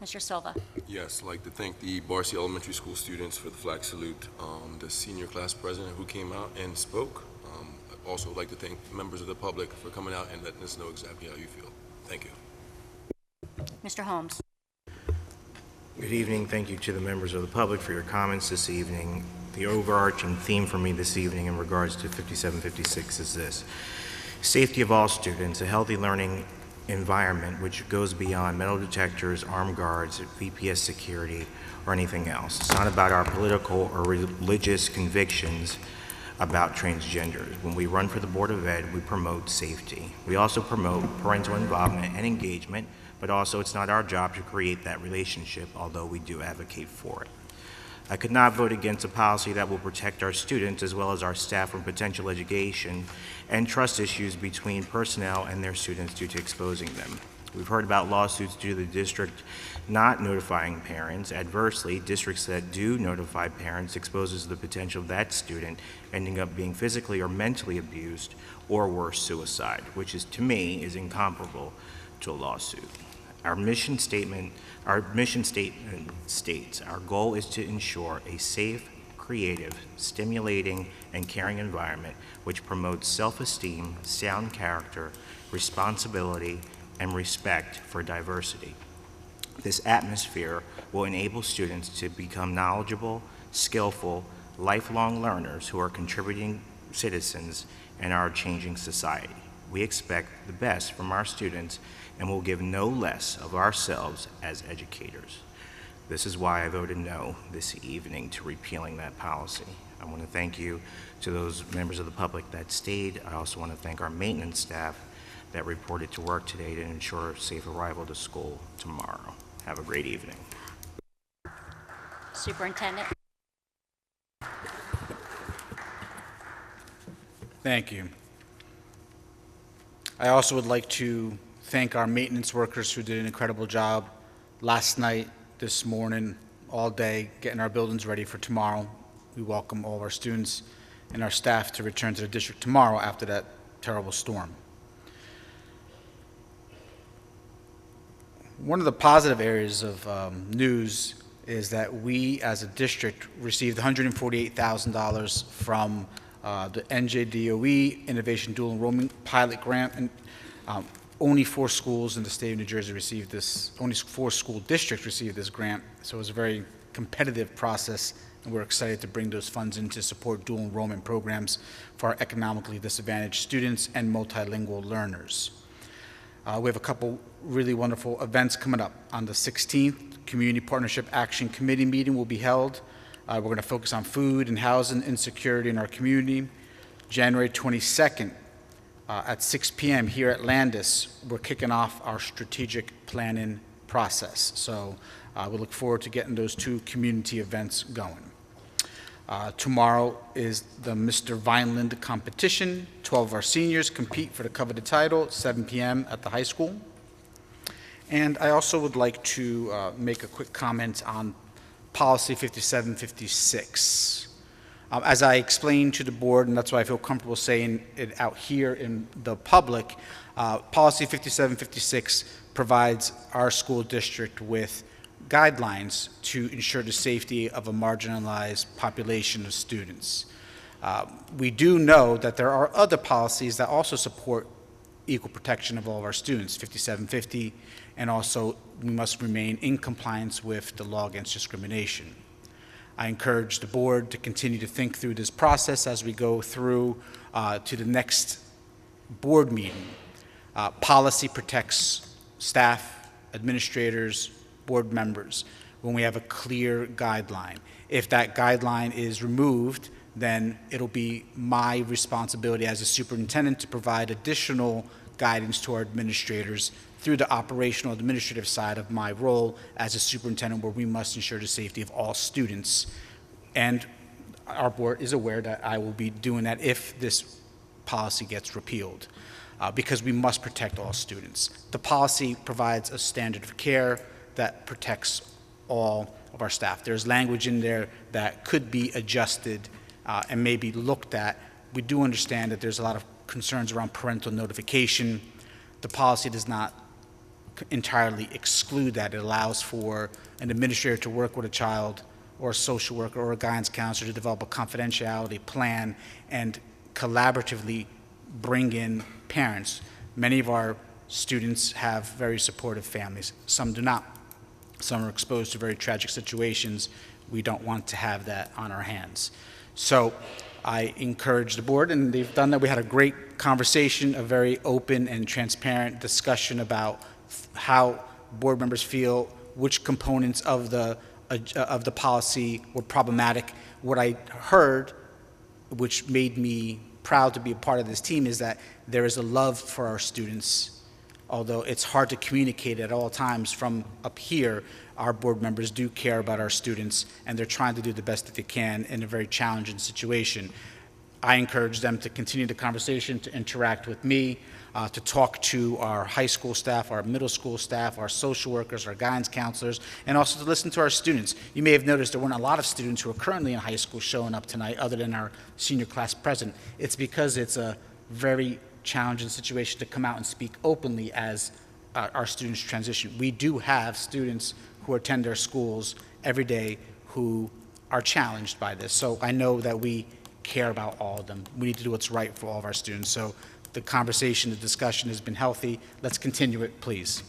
Mr. Silva. Yes, I'd like to thank the Varsity Elementary School students for the flag salute, the senior class president who came out and spoke. I'd also like to thank members of the public for coming out and letting us know exactly how you feel. Thank you. Mr. Holmes. Good evening. Thank you to the members of the public for your comments this evening. The overarching theme for me this evening in regards to 5756 is this. Safety of all students, a healthy learning environment which goes beyond metal detectors, armed guards, VPS security, or anything else. It's not about our political or religious convictions about transgenders. When we run for the Board of Ed, we promote safety. We also promote parental involvement and engagement, but also it's not our job to create that relationship, although we do advocate for it. I could not vote against a policy that will protect our students as well as our staff from potential education and trust issues between personnel and their students due to exposing them. We've heard about lawsuits due to the district not notifying parents. Adversely, districts that do notify parents exposes the potential of that student ending up being physically or mentally abused or worse, suicide, which is, to me, is incomparable to a lawsuit. Our mission statement states, our goal is to ensure a safe, creative, stimulating, and caring environment which promotes self-esteem, sound character, responsibility, and respect for diversity. This atmosphere will enable students to become knowledgeable, skillful, lifelong learners who are contributing citizens in our changing society. We expect the best from our students and will give no less of ourselves as educators. This is why I voted no this evening to repealing that policy. I want to thank you to those members of the public that stayed. I also want to thank our maintenance staff that reported to work today to ensure safe arrival to school tomorrow. Have a great evening. Superintendent. Thank you. I also would like to thank our maintenance workers who did an incredible job last night, this morning, all day, getting our buildings ready for tomorrow. We welcome all of our students and our staff to return to the district tomorrow after that terrible storm. One of the positive areas of news is that we, as a district, received $148,000 from the NJDOE Innovation Dual Enrollment Pilot Grant, and only 4 schools in the state of New Jersey received this, only 4 school districts received this grant, so it was a very competitive process, and we're excited to bring those funds in to support dual enrollment programs for our economically disadvantaged students and multilingual learners. We have a couple really wonderful events coming up. On the 16th, Community Partnership Action Committee meeting will be held. We're going to focus on food and housing insecurity in our community. January 22nd at 6 p.m. here at Landis, we're kicking off our strategic planning process. So we look forward to getting those 2 community events going. Tomorrow is the Mr. Vineland competition. 12 of our seniors compete for the coveted title, 7 p.m. at the high school. And I also would like to make a quick comment on Policy 5756. As I explained to the board, and that's why I feel comfortable saying it out here in the public, Policy 5756 provides our school district with guidelines to ensure the safety of a marginalized population of students. We do know that there are other policies that also support equal protection of all of our students, 5750, and also we must remain in compliance with the law against discrimination. I encourage the board to continue to think through this process as we go through to the next board meeting. Policy protects staff, administrators, board members when we have a clear guideline. If that guideline is removed, then it'll be my responsibility as a superintendent to provide additional guidance to our administrators through the operational administrative side of my role as a superintendent, where we must ensure the safety of all students. And our board is aware that I will be doing that if this policy gets repealed, because we must protect all students. The policy provides a standard of care that protects all of our staff. There's language in there that could be adjusted and maybe looked at. We do understand that there's a lot of concerns around parental notification. The policy does not entirely exclude that. It allows for an administrator to work with a child or a social worker or a guidance counselor to develop a confidentiality plan and collaboratively bring in parents. Many of our students have very supportive families. Some do not. Some are exposed to very tragic situations. We don't want to have that on our hands. So I encourage the board, and they've done that. We had a great conversation, a very open and transparent discussion about how board members feel, which components of the policy were problematic. What I heard, which made me proud to be a part of this team, is that there is a love for our students. Although it's hard to communicate at all times from up here, our board members do care about our students, and they're trying to do the best that they can in a very challenging situation. I encourage them to continue the conversation, to interact with me, to talk to our high school staff, our middle school staff, our social workers, our guidance counselors, and also to listen to our students. You may have noticed there weren't a lot of students who are currently in high school showing up tonight other than our senior class president. It's because it's a very challenging situation to come out and speak openly as our students transition. We do have students who attend our schools every day who are challenged by this. So I know that we care about all of them. We need to do what's right for all of our students. So the conversation, the discussion has been healthy. Let's continue it, please.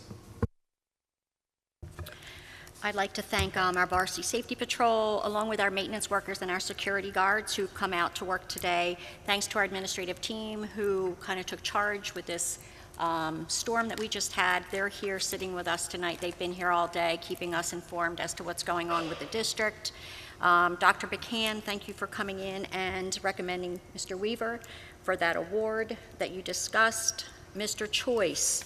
I'd like to thank our varsity safety patrol, along with our maintenance workers and our security guards who've come out to work today. Thanks to our administrative team who kind of took charge with this storm that we just had. They're here sitting with us tonight. They've been here all day, keeping us informed as to what's going on with the district. Dr. McCann, thank you for coming in and recommending Mr. Weaver for that award that you discussed. Mr. Choice,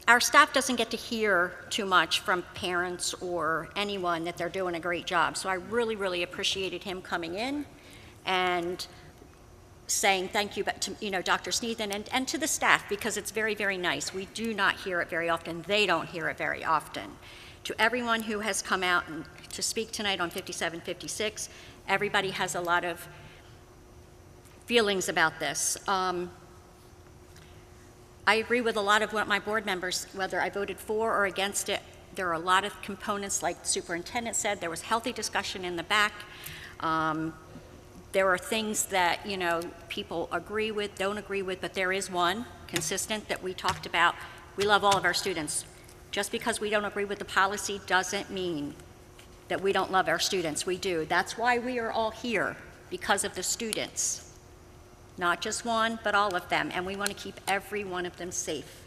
our staff doesn't get to hear too much from parents or anyone that they're doing a great job. So I really, really appreciated him coming in and saying thank you to Dr. Sneathan and to the staff, because it's very, very nice. We do not hear it very often. They don't hear it very often. To everyone who has come out to speak tonight on 5756, everybody has a lot of feelings about this. I agree with a lot of what my board members, whether I voted for or against it. There are a lot of components, like the superintendent said. There was healthy discussion in the back. There are things that, people agree with, don't agree with, but there is one consistent that we talked about. We love all of our students. Just because we don't agree with the policy doesn't mean that we don't love our students. We do. That's why we are all here, because of the students. Not just one, but all of them, and we want to keep every one of them safe.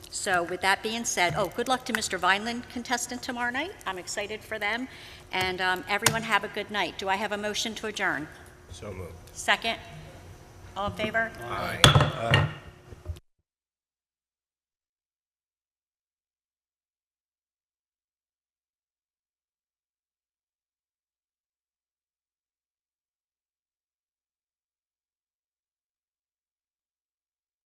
So with that being said, good luck to Mr. Vineland contestant tomorrow night. I'm excited for them, and everyone have a good night. Do I have a motion to adjourn? So moved. Second? All in favor? Aye.